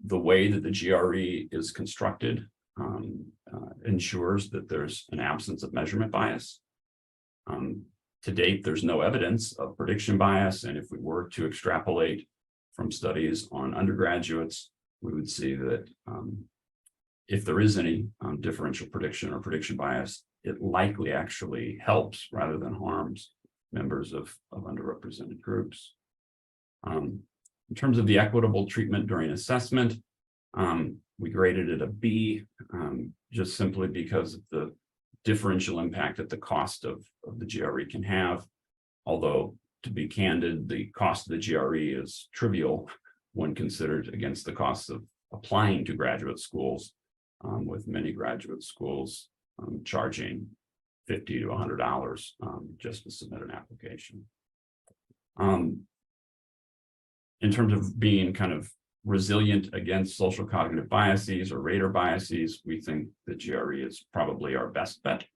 The way that the GRE is constructed ensures that there's an absence of measurement bias. To date, there's no evidence of prediction bias, and if we were to extrapolate from studies on undergraduates, we would see that if there is any differential prediction or prediction bias, it likely actually helps rather than harms members of underrepresented groups. In terms of the equitable treatment during assessment, we graded it a B, just simply because of the differential impact that the cost of the GRE can have. Although, to be candid, the cost of the GRE is trivial when considered against the costs of applying to graduate schools, with many graduate schools charging $50 to $100 just to submit an application. In terms of being kind of resilient against social cognitive biases or rater biases, we think the GRE is probably our best bet.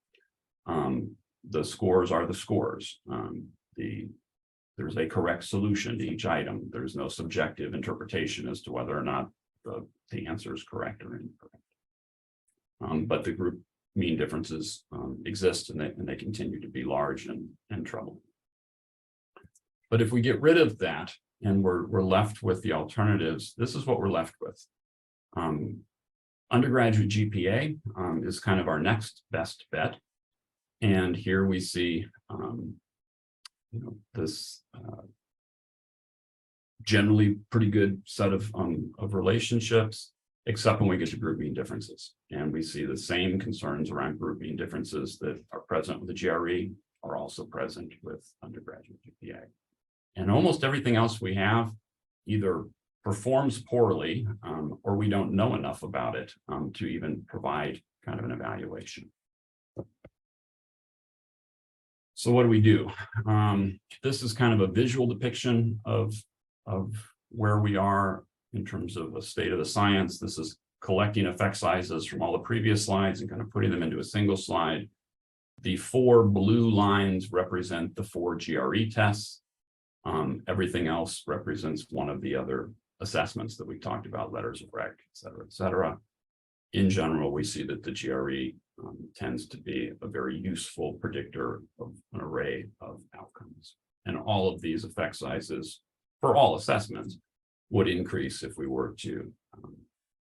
The scores are the scores. There's a correct solution to each item. There's no subjective interpretation as to whether or not the answer is correct or incorrect. But the group mean differences exist, and they continue to be large and troubling. But if we get rid of that and we're left with the alternatives, this is what we're left with. Undergraduate GPA is kind of our next best bet. And here we see this generally pretty good set of relationships, except when we get to group mean differences. And we see the same concerns around group mean differences that are present with the GRE are also present with undergraduate GPA. And almost everything else we have either performs poorly or we don't know enough about it to even provide kind of an evaluation. So what do we do? This is kind of a visual depiction of where we are in terms of a state of the science. This is collecting effect sizes from all the previous slides and kind of putting them into a single slide. The 4 blue lines represent the 4 GRE tests. Everything else represents one of the other assessments that we talked about, letters of rec, et cetera, et cetera. In general, we see that the GRE tends to be a very useful predictor of an array of outcomes. And all of these effect sizes for all assessments would increase if we were to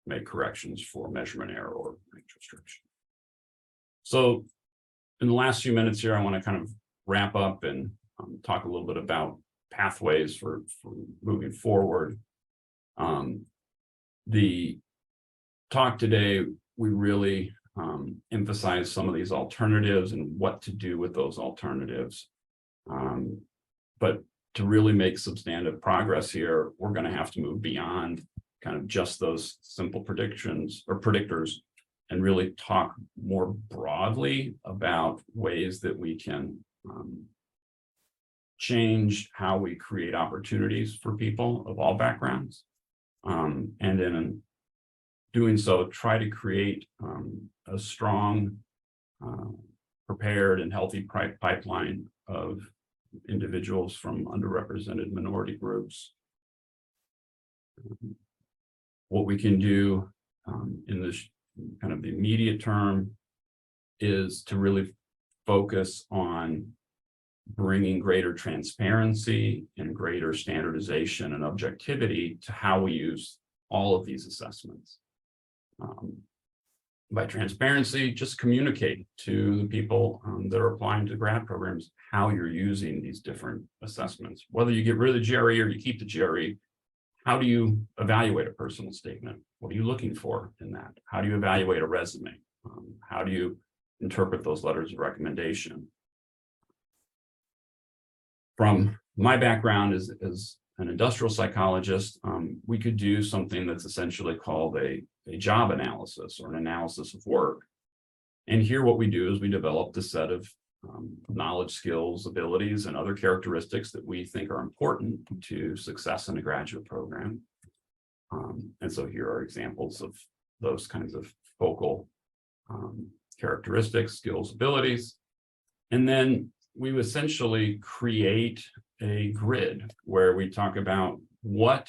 make corrections for measurement error or range restriction. So in the last few minutes here, I want to kind of wrap up and talk a little bit about pathways for moving forward. The talk today, we really emphasize some of these alternatives and what to do with those alternatives. But to really make substantive progress here, we're going to have to move beyond kind of just those simple predictions or predictors and really talk more broadly about ways that we can change how we create opportunities for people of all backgrounds. And in doing so, try to create a strong, prepared and healthy pipeline of individuals from underrepresented minority groups. What we can do in this kind of the immediate term is to really focus on bringing greater transparency and greater standardization and objectivity to how we use all of these assessments. By transparency, just communicate to the people that are applying to grad programs how you're using these different assessments. Whether you get rid of the GRE or you keep the GRE, how do you evaluate a personal statement? What are you looking for in that? How do you evaluate a resume? How do you interpret those letters of recommendation? From my background as an industrial psychologist, we could do something that's essentially called a job analysis or an analysis of work. And here what we do is we develop the set of knowledge, skills, abilities, and other characteristics that we think are important to success in a graduate program. And so here are examples of those kinds of focal characteristics, skills, abilities. And then we essentially create a grid where we talk about what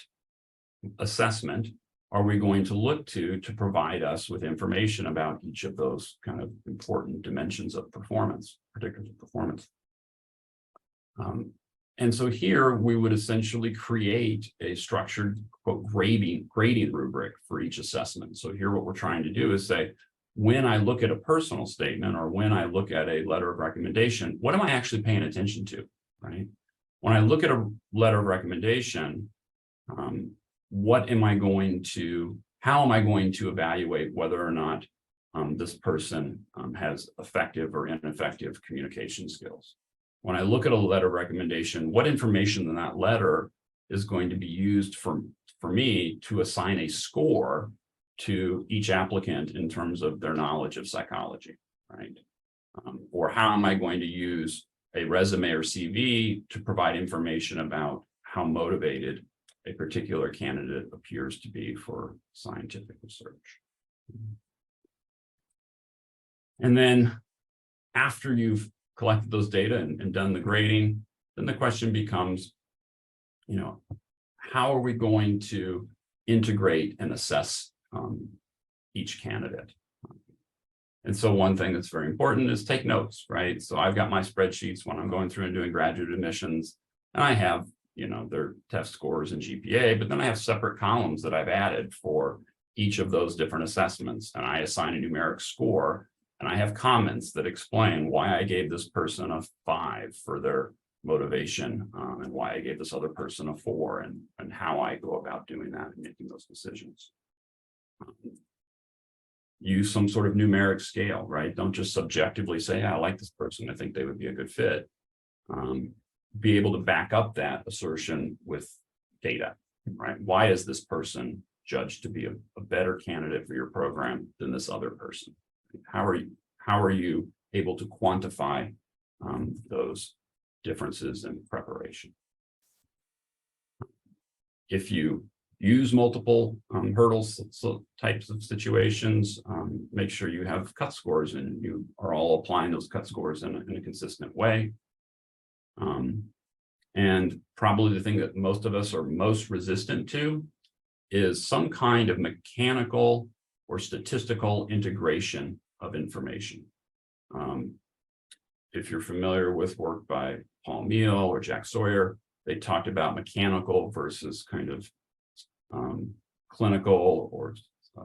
assessment are we going to look to provide us with information about each of those kind of important dimensions of performance, predictors of performance. And so here we would essentially create a structured quote grading rubric for each assessment. So here what we're trying to do is say, when I look at a personal statement or when I look at a letter of recommendation, what am I actually paying attention to, right? When I look at a letter of recommendation, how am I going to evaluate whether or not this person has effective or ineffective communication skills? When I look at a letter of recommendation, what information in that letter is going to be used for me to assign a score to each applicant in terms of their knowledge of psychology, right? Or how am I going to use a resume or CV to provide information about how motivated a particular candidate appears to be for scientific research? And then after you've collected those data and done the grading, then the question becomes, how are we going to integrate and assess each candidate? And so one thing that's very important is take notes, right? So I've got my spreadsheets when I'm going through and doing graduate admissions, and I have, their test scores and GPA, but then I have separate columns that I've added for each of those different assessments, and I assign a numeric score, and I have comments that explain why I gave this person a 5 for their motivation, and why I gave this other person a 4, and how I go about doing that and making those decisions. Use some sort of numeric scale, right? Don't just subjectively say, I like this person, I think they would be a good fit. Be able to back up that assertion with data, right? Why is this person judged to be a better candidate for your program than this other person? How are you able to quantify those differences in preparation? If you use multiple hurdles, so types of situations, make sure you have cut scores and you are all applying those cut scores in a consistent way. And probably the thing that most of us are most resistant to is some kind of mechanical or statistical integration of information. If you're familiar with work by Paul Meehl or Jack Sawyer, they talked about mechanical versus kind of clinical or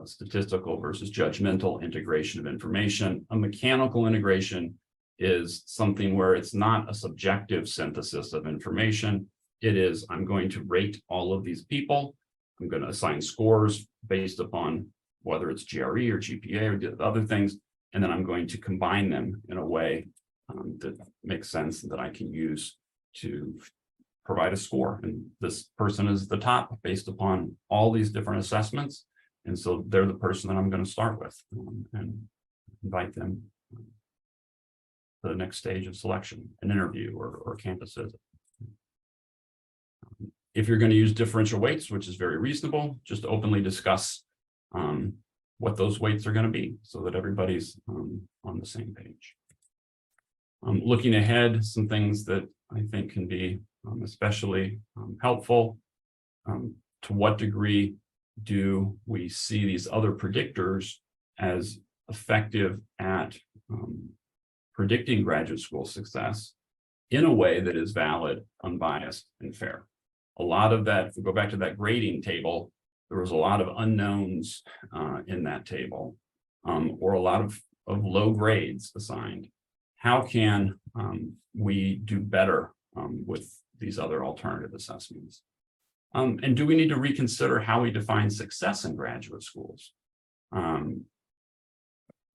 statistical versus judgmental integration of information. A mechanical integration is something where it's not a subjective synthesis of information. It is, I'm going to rate all of these people. I'm going to assign scores based upon whether it's GRE or GPA or other things, and then I'm going to combine them in a way that makes sense and that I can use to provide a score. And this person is the top based upon all these different assessments. And so they're the person that I'm going to start with and invite them to the next stage of selection, an interview or campus visit. If you're going to use differential weights, which is very reasonable, just openly discuss what those weights are going to be so that everybody's on the same page. Looking ahead, some things that I think can be especially helpful. To what degree do we see these other predictors as effective at predicting graduate school success in a way that is valid, unbiased, and fair? A lot of that, if we go back to that grading table, there was a lot of unknowns in that table, or a lot of low grades assigned. How can we do better with these other alternative assessments? And do we need to reconsider how we define success in graduate schools?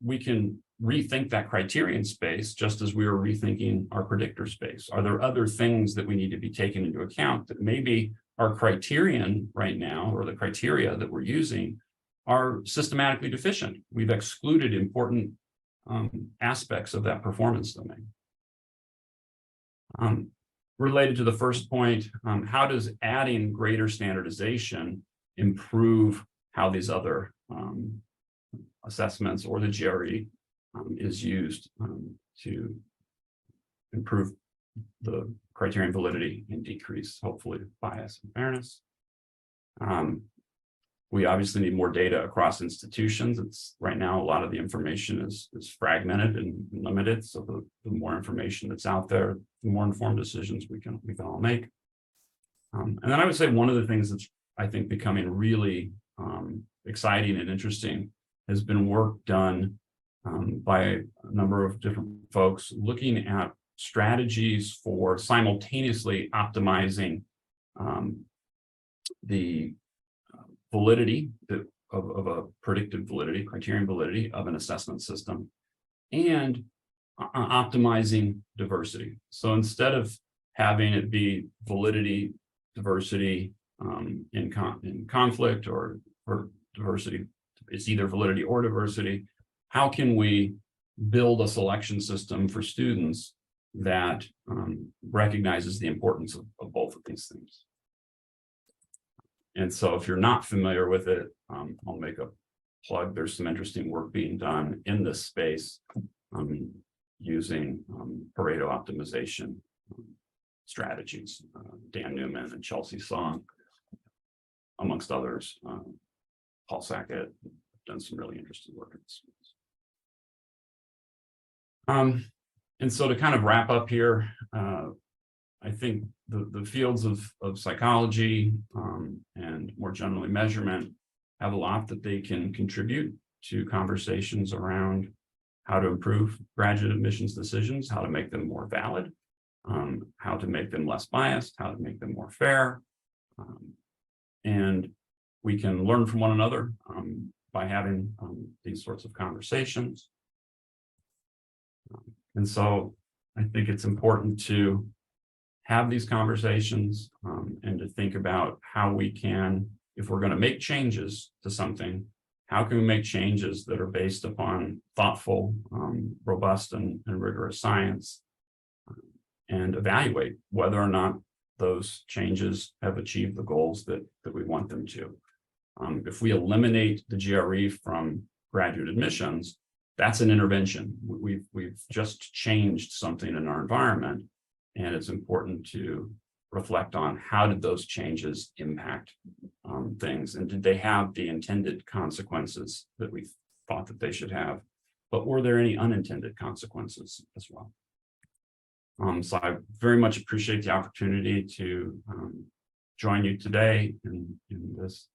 We can rethink that criterion space just as we are rethinking our predictor space. Are there other things that we need to be taken into account that maybe our criterion right now, or the criteria that we're using, are systematically deficient? We've excluded important aspects of that performance domain. Related to the first point, how does adding greater standardization improve how these other assessments or the GRE is used to improve the criterion validity and decrease, hopefully, bias and fairness? We obviously need more data across institutions. It's right now, a lot of the information is fragmented and limited. So the more information that's out there, the more informed decisions we can all make. And then I would say one of the things that's, I think, becoming really exciting and interesting has been work done by a number of different folks looking at strategies for simultaneously optimizing the validity of a predicted validity, criterion validity of an assessment system, and optimizing diversity. So instead of having it be validity, diversity in conflict, or diversity, it's either validity or diversity, how can we build a selection system for students that recognizes the importance of both of these things? And so if you're not familiar with it, I'll make a plug. There's some interesting work being done in this space using Pareto optimization strategies. Dan Newman and Chelsea Song, amongst others, Paul Sackett, have done some really interesting work in this space. And so to kind of wrap up here, I think the fields of psychology and more generally measurement have a lot that they can contribute to conversations around how to improve graduate admissions decisions, how to make them more valid, how to make them less biased, how to make them more fair. And we can learn from one another by having these sorts of conversations. And so I think it's important to have these conversations and to think about how we can, if we're going to make changes to something, how can we make changes that are based upon thoughtful, robust, and rigorous science, and evaluate whether or not those changes have achieved the goals that we want them to. If we eliminate the GRE from graduate admissions, that's an intervention. We've just changed something in our environment, and it's important to reflect on how did those changes impact things, and did they have the intended consequences that we thought that they should have, but were there any unintended consequences as well? So I very much appreciate the opportunity to join you today in this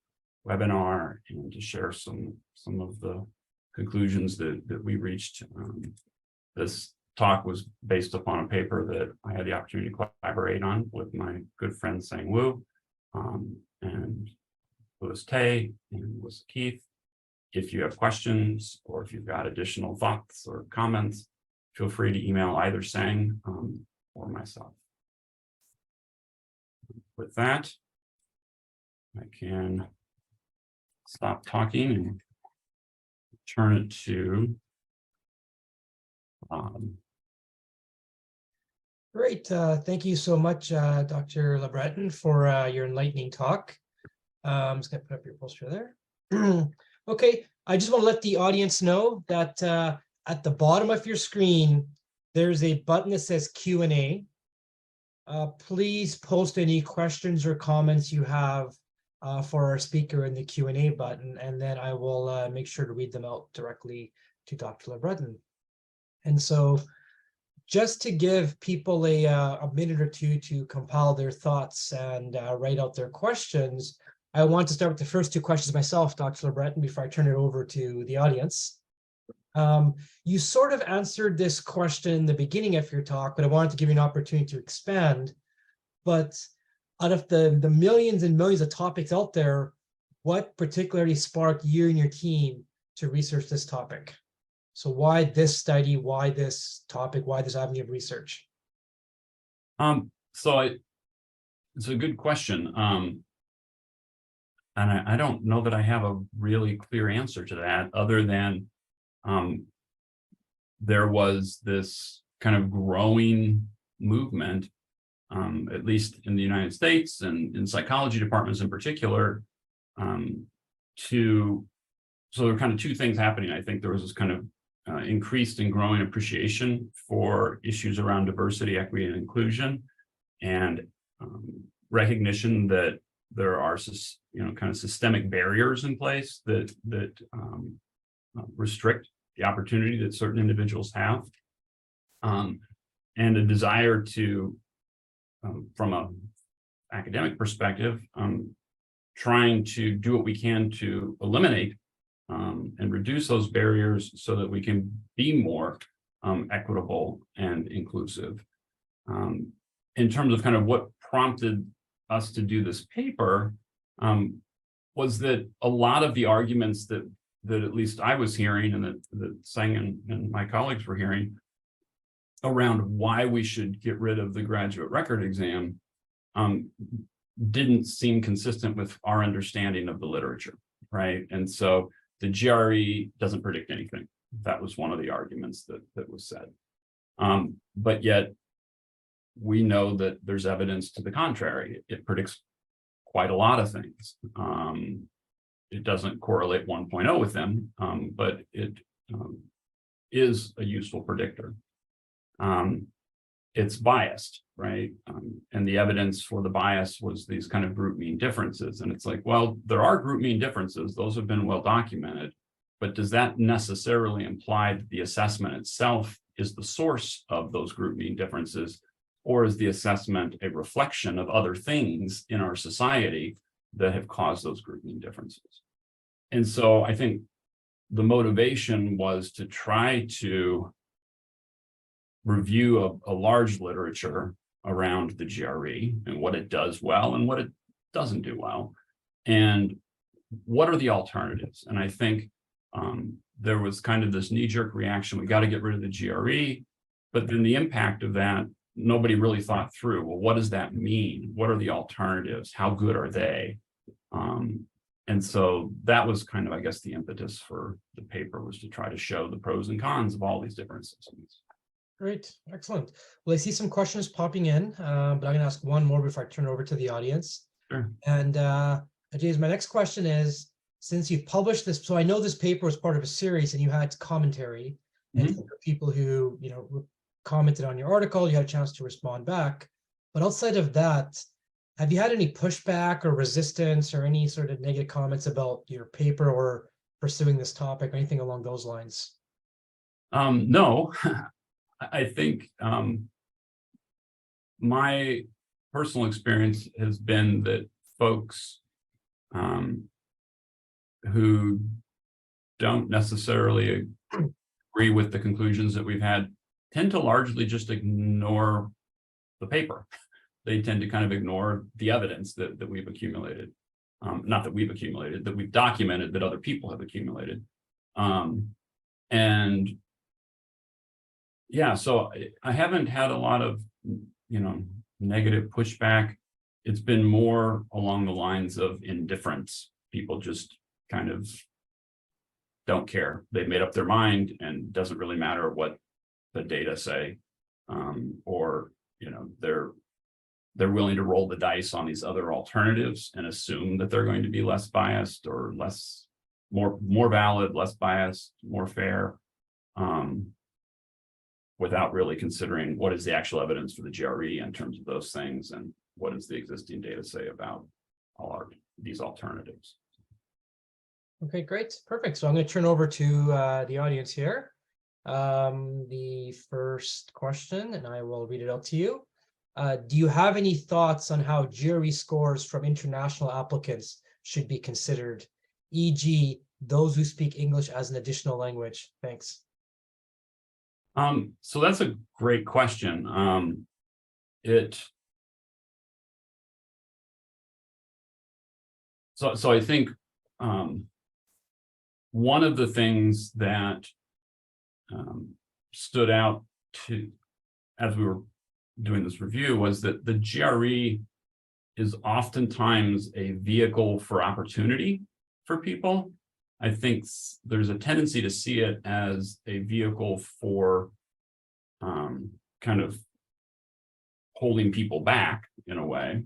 webinar and to share some of the conclusions that we reached. This talk was based upon a paper that I had the opportunity to collaborate on with my good friend Sang Wu and Louis Tay and Louis Keith. If you have questions or if you've got additional thoughts or comments, feel free to email either Sang or myself. With that, I can stop talking and turn it to Great. Thank you so much, Dr. LeBreton, for your enlightening talk. I'm just going to put up your poster there. Okay, I just want to let the audience know that at the bottom of your screen, there's a button that says Q&A. Please post any questions or comments you have for our speaker in the Q&A button, and then I will make sure to read them out directly to Dr. LeBreton. And so just to give people a minute or two to compile their thoughts and write out their questions, I want to start with the first two questions myself, Dr. LeBreton, before I turn it over to the audience. You sort of answered this question in the beginning of your talk, but I wanted to give you an opportunity to expand. But out of the millions and millions of topics out there, what particularly sparked you and your team to research this topic? So why this study, why this topic, why this avenue of research? So it's a good question. And I don't know that I have a really clear answer to that, other than there was this kind of growing movement, at least in the United States and in psychology departments in particular, so there were kind of two things happening. I think there was this kind of increased and growing appreciation for issues around diversity, equity, and inclusion, and recognition that there are, kind of systemic barriers in place that restrict the opportunity that certain individuals have, and a desire to, from an academic perspective, trying to do what we can to eliminate and reduce those barriers so that we can be more equitable and inclusive. In terms of kind of what prompted us to do this paper, was that a lot of the arguments that at least I was hearing and that Sang and my colleagues were hearing around why we should get rid of the graduate record exam didn't seem consistent with our understanding of the literature, right? And so the GRE doesn't predict anything. That was one of the arguments that was said. But yet we know that there's evidence to the contrary. It predicts quite a lot of things. It doesn't correlate 1.0 with them, but it is a useful predictor. It's biased, right? And the evidence for the bias was these kind of group mean differences. And it's like, well, there are group mean differences. Those have been well documented. But does that necessarily imply that the assessment itself is the source of those group mean differences? Or is the assessment a reflection of other things in our society that have caused those group mean differences? And so I think the motivation was to try to review a large literature around the GRE and what it does well and what it doesn't do well, and what are the alternatives. And I think there was kind of this knee-jerk reaction, we got to get rid of the GRE, but then the impact of that, nobody really thought through, well, what does that mean? What are the alternatives? How good are they? And so that was kind of, I guess, the impetus for the paper, was to try to show the pros and cons of all these different systems. Great, excellent. Well, I see some questions popping in, but I'm going to ask one more before I turn it over to the audience. Sure. And James, my next question is, since you've published this, so I know this paper was part of a series and you had commentary, and for people who, commented on your article, you had a chance to respond back. But outside of that, have you had any pushback or resistance or any sort of negative comments about your paper or pursuing this topic or anything along those lines? No, I think my personal experience has been that folks who don't necessarily agree with the conclusions that we've had tend to largely just ignore the paper. They tend to kind of ignore the evidence that we've accumulated. Not that we've accumulated, that we've documented, that other people have accumulated. And yeah, so I haven't had a lot of, negative pushback. It's been more along the lines of indifference. People just kind of don't care. They've made up their mind and it doesn't really matter what the data say, or, they're willing to roll the dice on these other alternatives and assume that they're going to be less biased or more valid, less biased, more fair, without really considering what is the actual evidence for the GRE in terms of those things, and what does the existing data say about these alternatives. Okay, great, perfect. So I'm going to turn over to the audience here. The first question, and I will read it out to you. Do you have any thoughts on how GRE scores from international applicants should be considered, e.g., those who speak English as an additional language? Thanks. So that's a great question. So I think one of the things that stood out as we were doing this review was that the GRE is oftentimes a vehicle for opportunity for people. I think there's a tendency to see it as a vehicle for kind of holding people back in a way.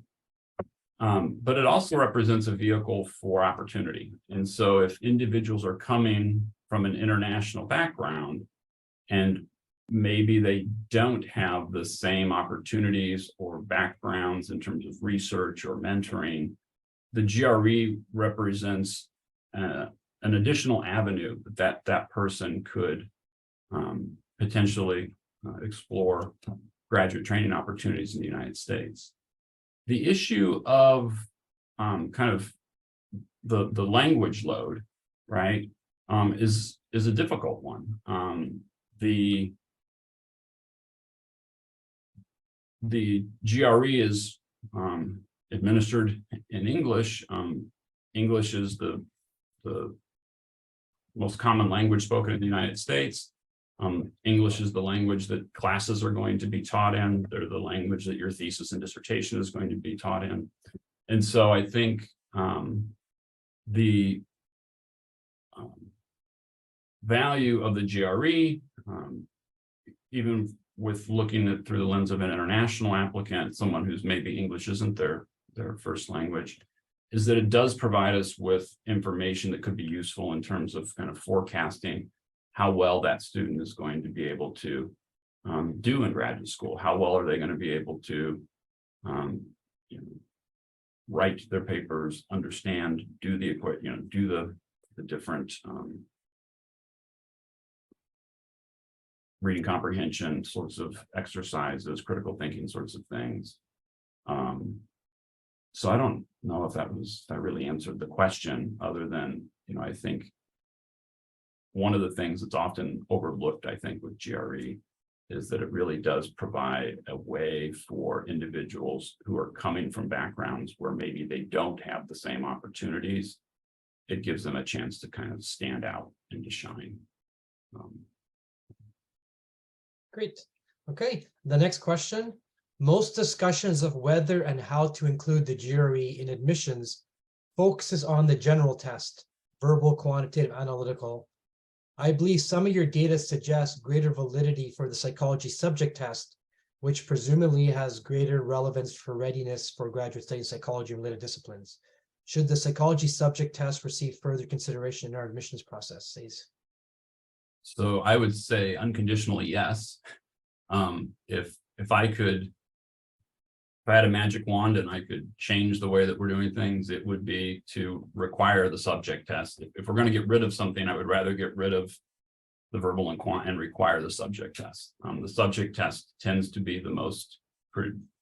But it also represents a vehicle for opportunity. And so if individuals are coming from an international background and maybe they don't have the same opportunities or backgrounds in terms of research or mentoring, the GRE represents an additional avenue that person could potentially explore graduate training opportunities in the United States. The issue of kind of the language load, right, is a difficult one. The GRE is administered in English. English is the most common language spoken in the United States. English is the language that classes are going to be taught in. They're the language that your thesis and dissertation is going to be taught in. And so I think the value of the GRE, even with looking at through the lens of an international applicant, someone who's maybe English isn't their first language, is that it does provide us with information that could be useful in terms of kind of forecasting how well that student is going to be able to do in graduate school. How well are they going to be able to write their papers, understand, do the different reading comprehension sorts of exercises, critical thinking sorts of things. So I don't know if that really answered the question, other than, I think one of the things that's often overlooked, I think, with GRE is that it really does provide a way for individuals who are coming from backgrounds where maybe they don't have the same opportunities. It gives them a chance to kind of stand out and to shine. Great. Okay, the next question. Most discussions of whether and how to include the GRE in admissions focuses on the general test, verbal, quantitative, analytical. I believe some of your data suggests greater validity for the psychology subject test, which presumably has greater relevance for readiness for graduate studying psychology and related disciplines. Should the psychology subject test receive further consideration in our admissions process? So I would say unconditionally yes. If I had a magic wand and I could change the way that we're doing things, it would be to require the subject test. If we're going to get rid of something, I would rather get rid of the verbal and quant and require the subject test. The subject test tends to be the most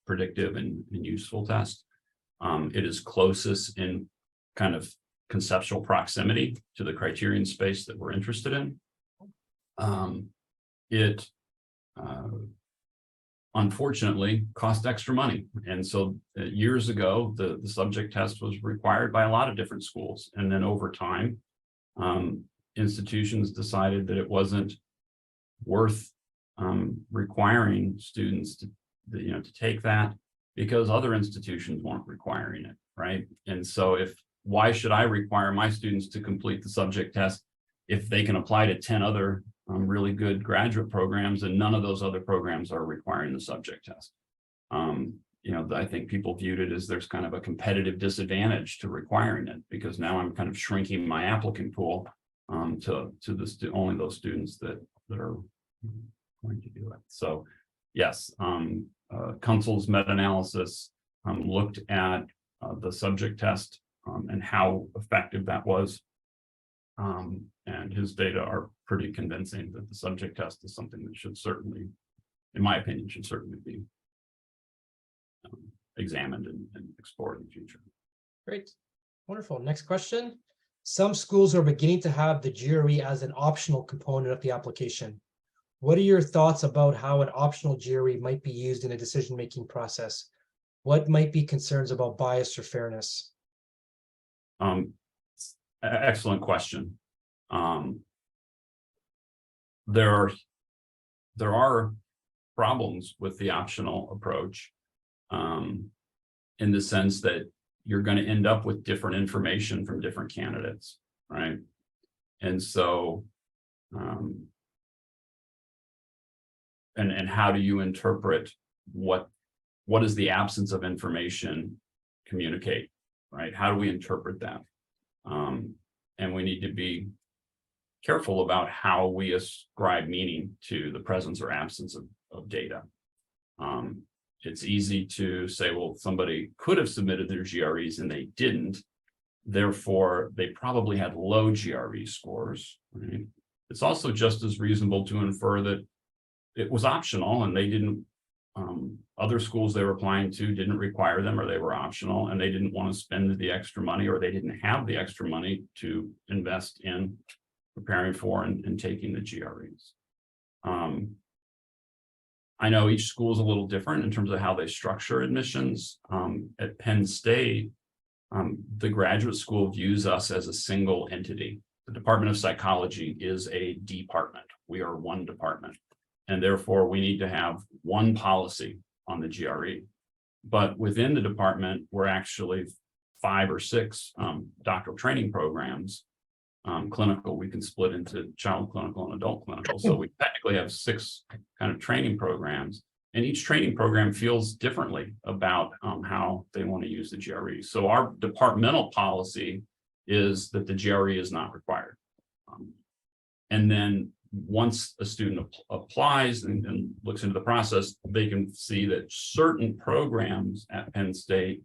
predictive and useful test. It is closest in kind of conceptual proximity to the criterion space that we're interested in. It unfortunately cost extra money. And so years ago, the subject test was required by a lot of different schools. And then over time, institutions decided that it wasn't worth requiring students to take that, because other institutions weren't requiring it, right? And so why should I require my students to complete the subject test if they can apply to 10 other really good graduate programs, and none of those other programs are requiring the subject test? I think people viewed it as there's kind of a competitive disadvantage to requiring it, because now I'm kind of shrinking my applicant pool to only those students that are going to do it. So yes, Counsel's meta-analysis looked at the subject test and how effective that was. And his data are pretty convincing that the subject test is something that should certainly, in my opinion, be examined and explored in the future. Great. Wonderful. Next question. Some schools are beginning to have the GRE as an optional component of the application. What are your thoughts about how an optional GRE might be used in a decision-making process? What might be concerns about bias or fairness? Excellent question. There are problems with the optional approach, in the sense that you're going to end up with different information from different candidates, right? And so, and how do you interpret what does the absence of information communicate, right? How do we interpret that? And we need to be careful about how we ascribe meaning to the presence or absence of data. It's easy to say, well, somebody could have submitted their GREs and they didn't, therefore they probably had low GRE scores, right? It's also just as reasonable to infer that it was optional and they didn't, other schools they were applying to didn't require them, or they were optional and they didn't want to spend the extra money, or they didn't have the extra money to invest in preparing for and taking the GREs. I know each school is a little different in terms of how they structure admissions. At Penn State, the graduate school views us as a single entity. The Department of Psychology is a department. We are one department, and therefore we need to have one policy on the GRE. But within the department, we're actually 5 or 6 doctoral training programs. Clinical, we can split into child clinical and adult clinical. So we technically have 6 kind of training programs, and each training program feels differently about how they want to use the GRE. So our departmental policy is that the GRE is not required. And then once a student applies and looks into the process, they can see that certain programs at Penn State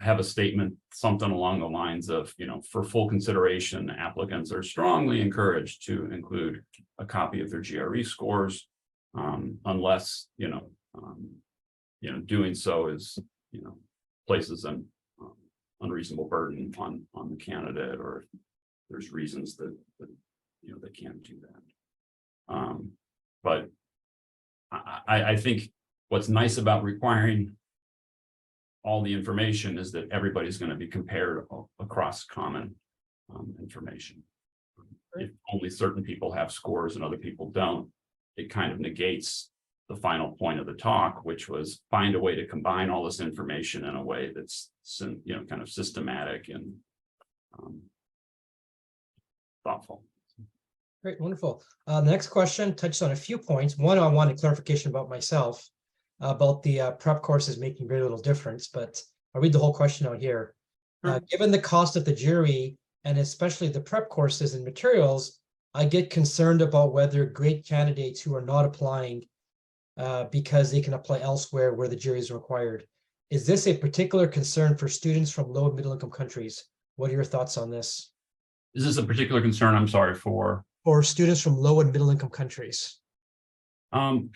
have a statement, something along the lines of, for full consideration, applicants are strongly encouraged to include a copy of their GRE scores, unless, doing so is, places an unreasonable burden on the candidate, or there's reasons that they can't do that. But I think what's nice about requiring all the information is that everybody's going to be compared across common information. If only certain people have scores and other people don't, it kind of negates the final point of the talk, which was find a way to combine all this information in a way that's, kind of systematic and thoughtful. Great, wonderful. The next question touches on a few points. One, I wanted clarification about myself, about the prep courses making very little difference, but I'll read the whole question out here. Given the cost of the jury, and especially the prep courses and materials, I get concerned about whether great candidates who are not applying because they can apply elsewhere where the jury is required. Is this a particular concern for students from low and middle income countries? What are your thoughts on this? Is this a particular concern? I'm sorry, for students from low and middle income countries. The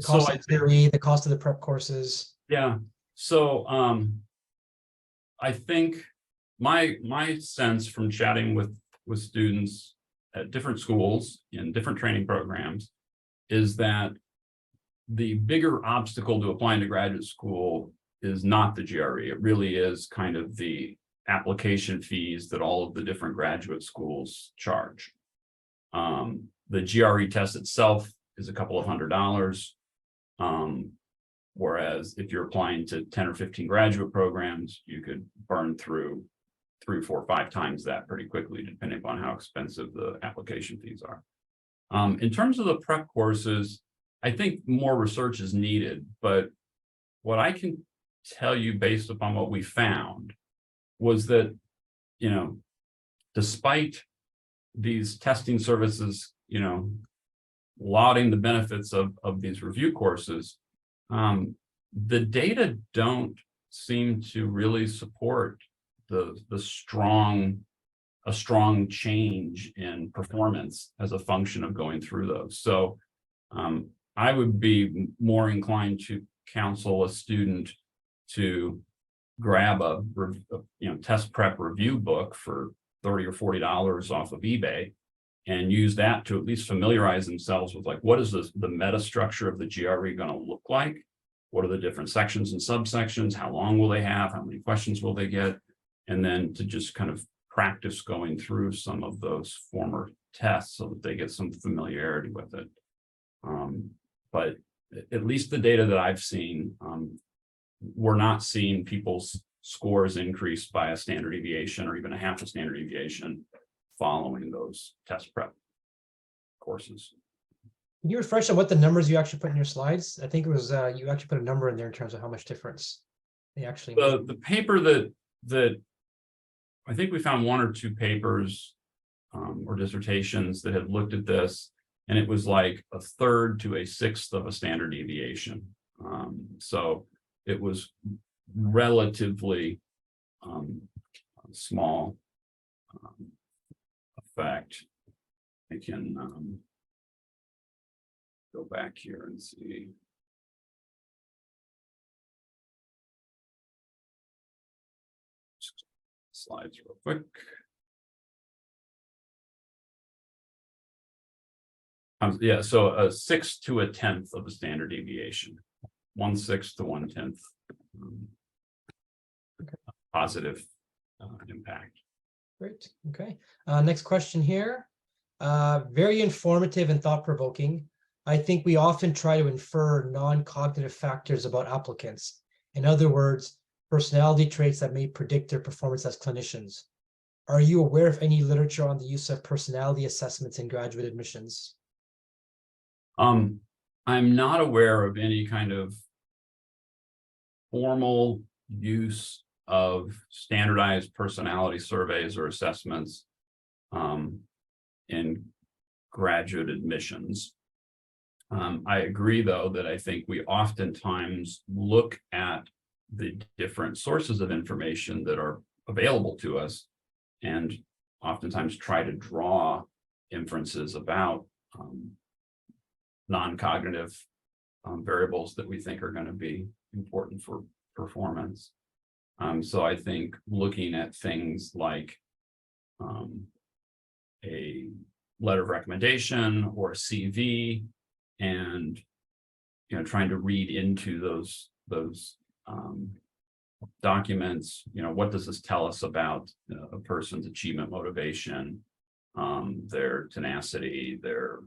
cost of the jury, the cost of the prep courses. Yeah. So I think my sense from chatting with students at different schools in different training programs is that the bigger obstacle to applying to graduate school is not the GRE. It really is kind of the application fees that all of the different graduate schools charge. The GRE test itself is a couple of $100. Whereas if you're applying to 10 or 15 graduate programs, you could burn through 3, 4, 5 times that pretty quickly, depending upon how expensive the application fees are. In terms of the prep courses, I think more research is needed, but what I can tell you based upon what we found was that, despite these testing services, lauding the benefits of these review courses, the data don't seem to really support a strong change in performance as a function of going through those. So I would be more inclined to counsel a student to grab a test prep review book for $30 or $40 off of eBay and use that to at least familiarize themselves with, like, what is the meta structure of the GRE going to look like? What are the different sections and subsections? How long will they have? How many questions will they get? And then to just kind of practice going through some of those former tests so that they get some familiarity with it. But at least the data that I've seen, we're not seeing people's scores increase by a standard deviation or even a half a standard deviation following those test prep courses. Can you refresh on what the numbers you actually put in your slides? I think it was you actually put a number in there in terms of how much difference they actually made. The paper that I think we found 1 or 2 papers or dissertations that had looked at this, and it was like 1/3 to 1/6 of a standard deviation. So it was relatively small effect. I can go back here and see. Slides real quick. Yeah, so 1/6 to 1/10 of a standard deviation, 1/6 to 1/10 positive impact. Great. Okay. Next question here. Very informative and thought-provoking. I think we often try to infer non-cognitive factors about applicants. In other words, personality traits that may predict their performance as clinicians. Are you aware of any literature on the use of personality assessments in graduate admissions? I'm not aware of any kind of formal use of standardized personality surveys or assessments in graduate admissions. I agree, though, that I think we oftentimes look at the different sources of information that are available to us and oftentimes try to draw inferences about non-cognitive variables that we think are going to be important for performance. So I think looking at things like a letter of recommendation or a CV, and trying to read into those documents, what does this tell us about a person's achievement motivation, their tenacity, their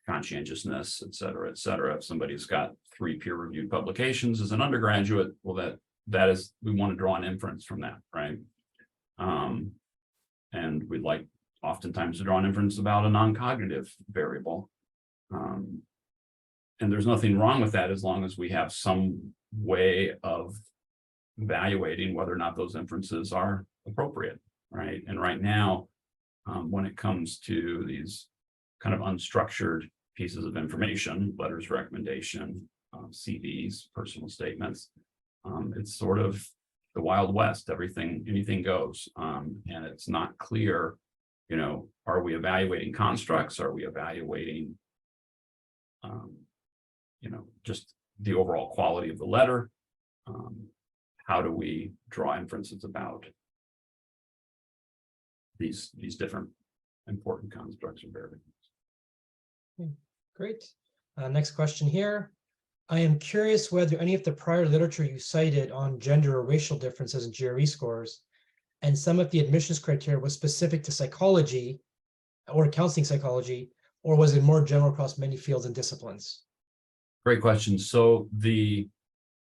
conscientiousness, et cetera, et cetera. If somebody's got 3 peer-reviewed publications as an undergraduate, well, that is, we want to draw an inference from that, right? And we'd like oftentimes to draw an inference about a non-cognitive variable. And there's nothing wrong with that as long as we have some way of evaluating whether or not those inferences are appropriate, right? And right now, when it comes to these kind of unstructured pieces of information, letters of recommendation, CVs, personal statements, it's sort of the Wild West. Anything goes, and it's not clear, are we evaluating constructs? Are we evaluating, just the overall quality of the letter? How do we draw inferences about these different important constructs or variables? Great. Next question here. I am curious whether any of the prior literature you cited on gender or racial differences in GRE scores and some of the admissions criteria was specific to psychology or counseling psychology, or was it more general across many fields and disciplines? Great question. So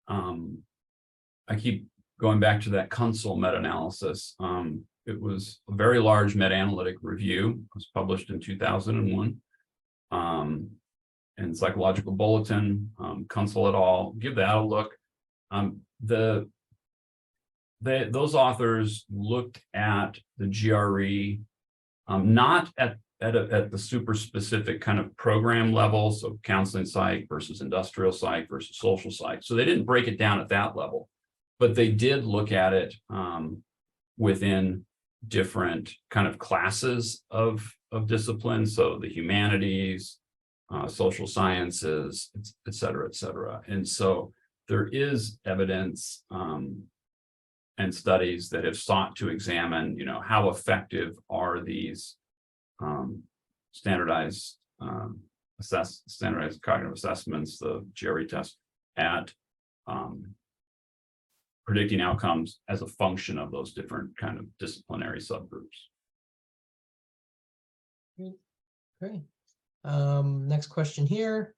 I keep going back to that Counselling meta-analysis. It was a very large meta-analytic review. It was published in 2001. And Psychological Bulletin, Counselling et al. Give that a look. Those authors looked at the GRE, not at the super specific kind of program level, so counseling psych versus industrial psych versus social psych. So they didn't break it down at that level, but they did look at it within different kind of classes of disciplines. So the humanities, social sciences, et cetera, et cetera. And so there is evidence and studies that have sought to examine, how effective are these standardized cognitive assessments, the GRE test, at predicting outcomes as a function of those different kind of disciplinary subgroups. Okay. Next question here.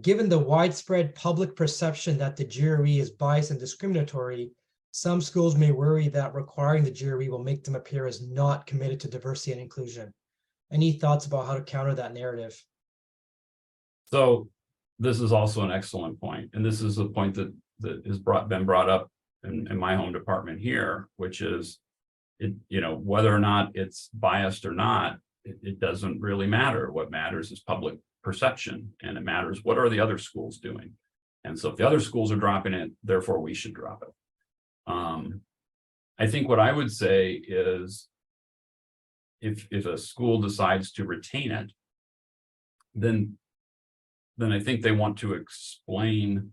Given the widespread public perception that the GRE is biased and discriminatory, some schools may worry that requiring the GRE will make them appear as not committed to diversity and inclusion. Any thoughts about how to counter that narrative? So this is also an excellent point, and this is a point that has been brought up in my home department here, which is, whether or not it's biased or not, it doesn't really matter. What matters is public perception, and it matters what are the other schools doing. And so if the other schools are dropping it, therefore we should drop it. I think what I would say is, if a school decides to retain it, then I think they want to explain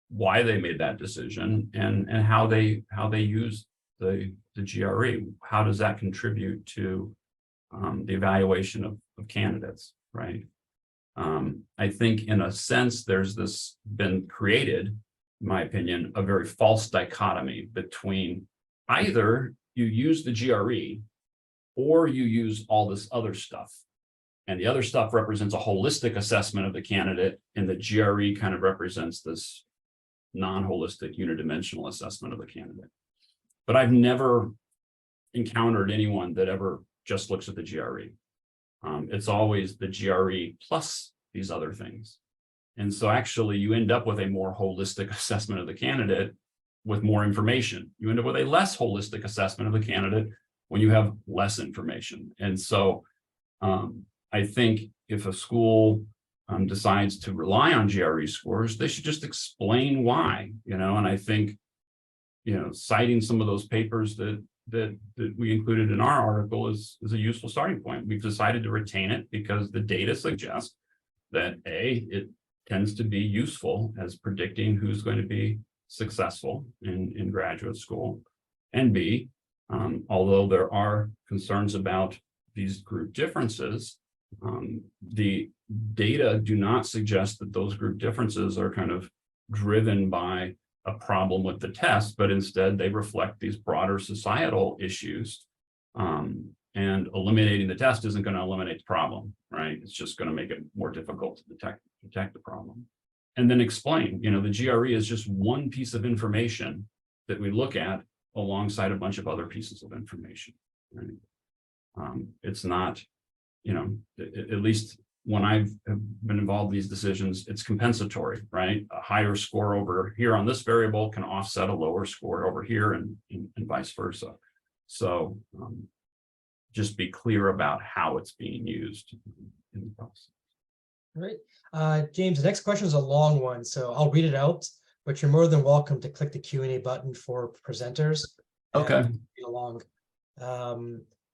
why they made that decision and how they use the GRE. How does that contribute to the evaluation of candidates, right? I think in a sense, there's been created, in my opinion, a very false dichotomy between either you use the GRE or you use all this other stuff. And the other stuff represents a holistic assessment of the candidate, and the GRE kind of represents this non-holistic unidimensional assessment of the candidate. But I've never encountered anyone that ever just looks at the GRE. It's always the GRE plus these other things. And so actually you end up with a more holistic assessment of the candidate with more information. You end up with a less holistic assessment of the candidate when you have less information. And so I think if a school decides to rely on GRE scores, they should just explain why, and I think, citing some of those papers that we included in our article is a useful starting point. We've decided to retain it because the data suggests that it tends to be useful as predicting who's going to be successful in graduate school, and B, although there are concerns about these group differences, the data do not suggest that those group differences are kind of driven by a problem with the test, but instead they reflect these broader societal issues. And eliminating the test isn't going to eliminate the problem, right? It's just going to make it more difficult to detect the problem. And then explain, the GRE is just one piece of information that we look at alongside a bunch of other pieces of information, right? It's not, at least when I've been involved in these decisions, it's compensatory, right? A higher score over here on this variable can offset a lower score over here, and vice versa. So just be clear about how it's being used in the process. All right, James, the next question is a long one, so I'll read it out, but you're more than welcome to click the Q&A button for presenters. Okay. Read along.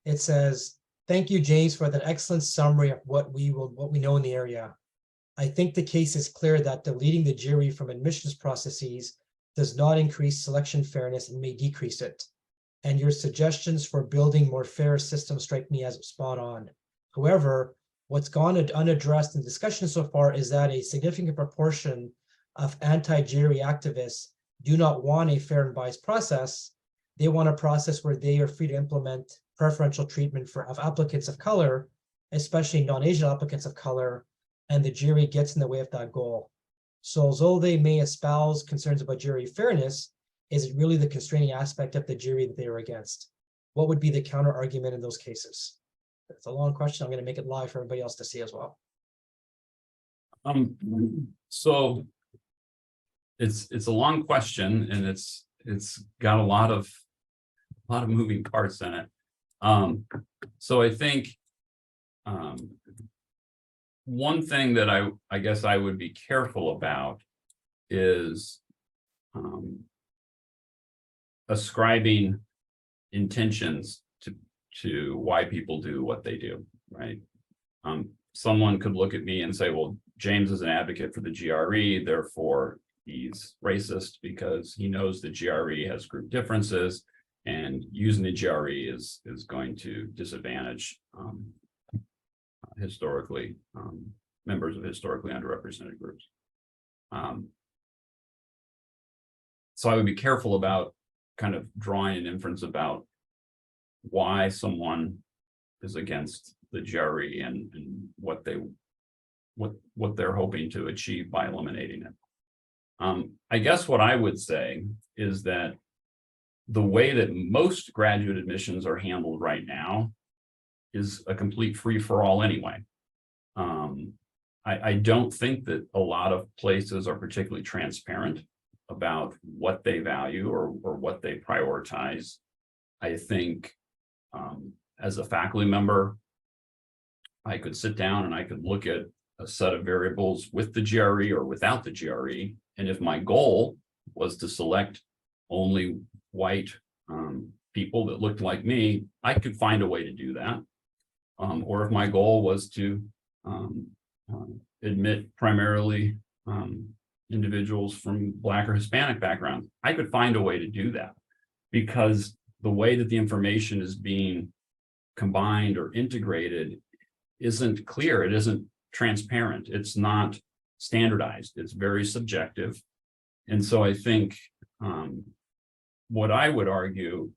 It says, "Thank you, James, for that excellent summary of what we know in the area. I think the case is clear that deleting the jury from admissions processes does not increase selection fairness and may decrease it. And your suggestions for building more fair systems strike me as spot on. However, what's gone unaddressed in discussion so far is that a significant proportion of anti-jury activists do not want a fair and biased process. They want a process where they are free to implement preferential treatment of applicants of color, especially non-Asian applicants of color, and the jury gets in the way of that goal. So although they may espouse concerns about jury fairness, is it really the constraining aspect of the jury that they are against? What would be the counter argument in those cases?" It's a long question. I'm going to make it live for everybody else to see as well. So it's a long question, and it's got a lot of moving parts in it. So I think one thing that I guess I would be careful about is ascribing intentions to why people do what they do, right? Someone could look at me and say, well, James is an advocate for the GRE, therefore he's racist because he knows the GRE has group differences, and using the GRE is going to disadvantage historically members of historically underrepresented groups. So I would be careful about kind of drawing an inference about why someone is against the GRE and what they're hoping to achieve by eliminating it. I guess what I would say is that the way that most graduate admissions are handled right now is a complete free-for-all anyway. I don't think that a lot of places are particularly transparent about what they value or what they prioritize. I think as a faculty member, I could sit down and I could look at a set of variables with the GRE or without the GRE. And if my goal was to select only white people that looked like me, I could find a way to do that. Or if my goal was to admit primarily individuals from Black or Hispanic backgrounds, I could find a way to do that, because the way that the information is being combined or integrated isn't clear. It isn't transparent. It's not standardized. It's very subjective. And so I think what I would argue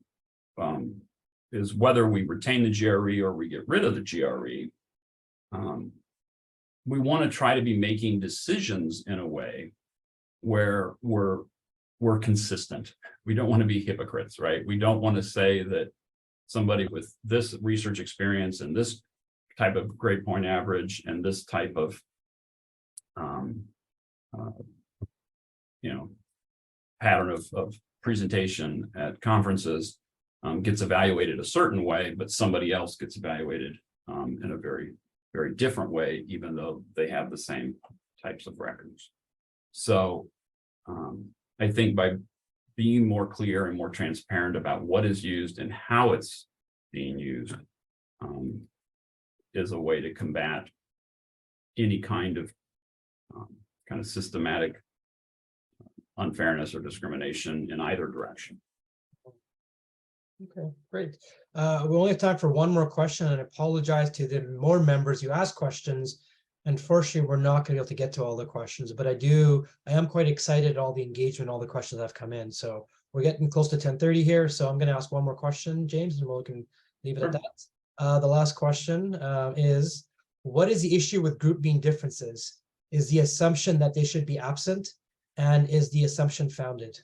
is whether we retain the GRE or we get rid of the GRE, we want to try to be making decisions in a way where we're consistent. We don't want to be hypocrites, right? We don't want to say that somebody with this research experience and this type of grade point average and this type of pattern of presentation at conferences gets evaluated a certain way, but somebody else gets evaluated in a very, very different way, even though they have the same types of records. So I think by being more clear and more transparent about what is used and how it's being used is a way to combat any kind of systematic unfairness or discrimination in either direction. Okay, great. We only have time for one more question, and I apologize to the more members who ask questions. Unfortunately, we're not going to be able to get to all the questions, but I am quite excited at all the engagement, all the questions that have come in. So we're getting close to 10:30 here. So I'm going to ask one more question, James, and we can leave it at that. The last question is, what is the issue with group mean differences? Is the assumption that they should be absent? And is the assumption founded?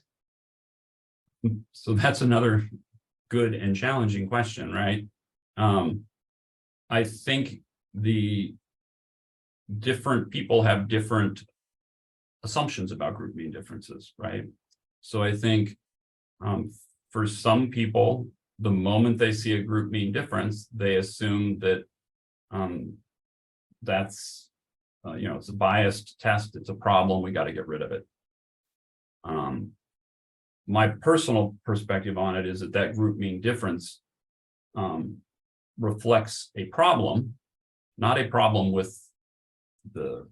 So that's another good and challenging question, right? I think the different people have different assumptions about group mean differences, right? So I think for some people, the moment they see a group mean difference, they assume that that's it's a biased test, it's a problem, we got to get rid of it. My personal perspective on it is that group mean difference reflects a problem, not a problem with the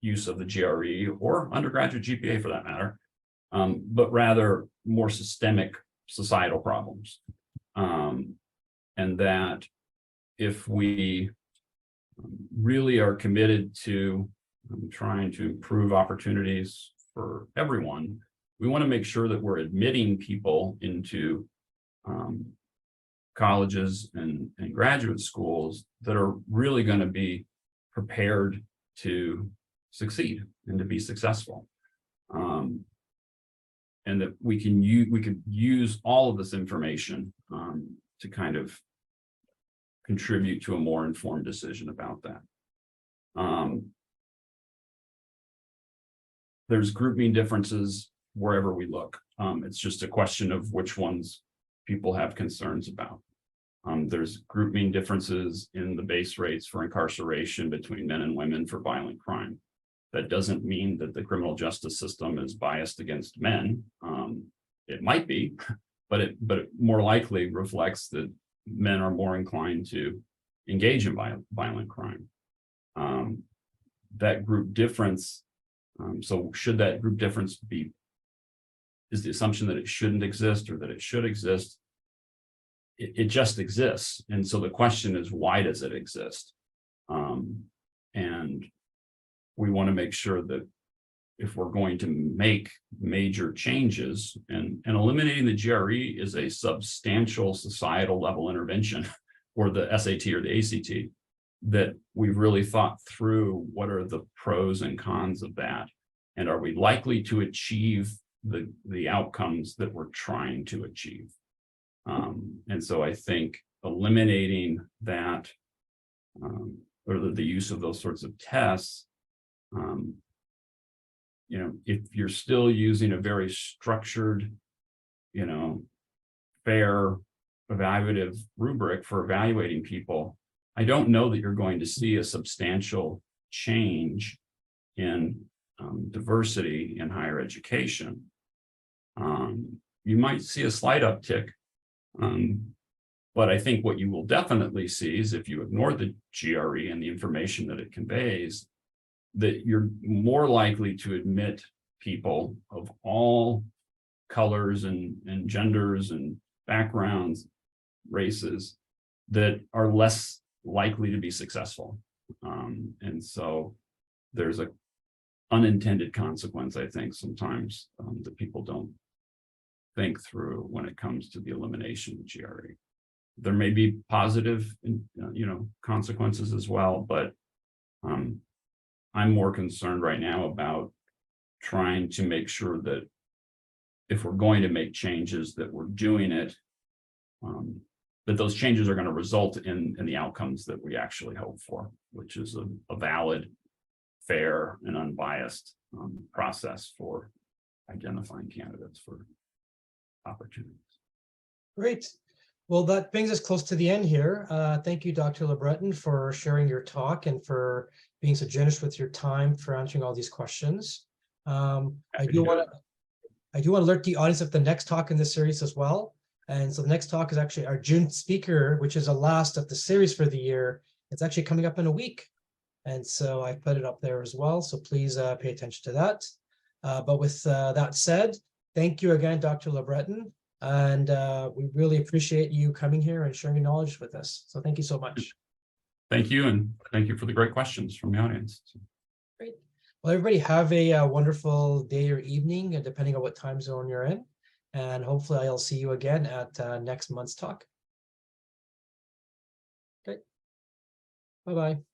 use of the GRE or undergraduate GPA for that matter, but rather more systemic societal problems. And that if we really are committed to trying to improve opportunities for everyone, we want to make sure that we're admitting people into colleges and graduate schools that are really going to be prepared to succeed and to be successful. And that we could use all of this information to kind of contribute to a more informed decision about that. There's group mean differences wherever we look. It's just a question of which ones people have concerns about. There's group mean differences in the base rates for incarceration between men and women for violent crime. That doesn't mean that the criminal justice system is biased against men. It might be, but it more likely reflects that men are more inclined to engage in violent crime. That group difference, so should that group difference is the assumption that it shouldn't exist or that it should exist? It just exists. And so the question is, why does it exist? And we want to make sure that if we're going to make major changes, and eliminating the GRE is a substantial societal level intervention, or the SAT or the ACT, that we've really thought through what are the pros and cons of that, and are we likely to achieve the outcomes that we're trying to achieve. And so I think eliminating that or the use of those sorts of tests, if you're still using a very structured, fair evaluative rubric for evaluating people, I don't know that you're going to see a substantial change in diversity in higher education. You might see a slight uptick, but I think what you will definitely see is, if you ignore the GRE and the information that it conveys, that you're more likely to admit people of all colors and genders and backgrounds, races, that are less likely to be successful. And so there's a unintended consequence, I think, sometimes that people don't think through when it comes to the elimination of GRE. There may be positive, consequences as well, but I'm more concerned right now about trying to make sure that if we're going to make changes, that we're doing it, that those changes are going to result in the outcomes that we actually hope for, which is a valid, fair, and unbiased process for identifying candidates for opportunities. Great. Well, that brings us close to the end here. Thank you, Dr. LeBreton, for sharing your talk and for being so generous with your time for answering all these questions. I do want to alert the audience of the next talk in this series as well. And so the next talk is actually our June speaker, which is the last of the series for the year. It's actually coming up in a week. And so I put it up there as well. So please pay attention to that. But with that said, thank you again, Dr. LeBreton. And we really appreciate you coming here and sharing your knowledge with us. So thank you so much. Thank you. And thank you for the great questions from the audience. Great. Well, everybody have a wonderful day or evening, depending on what time zone you're in. And hopefully I'll see you again at next month's talk. Okay. Bye-bye.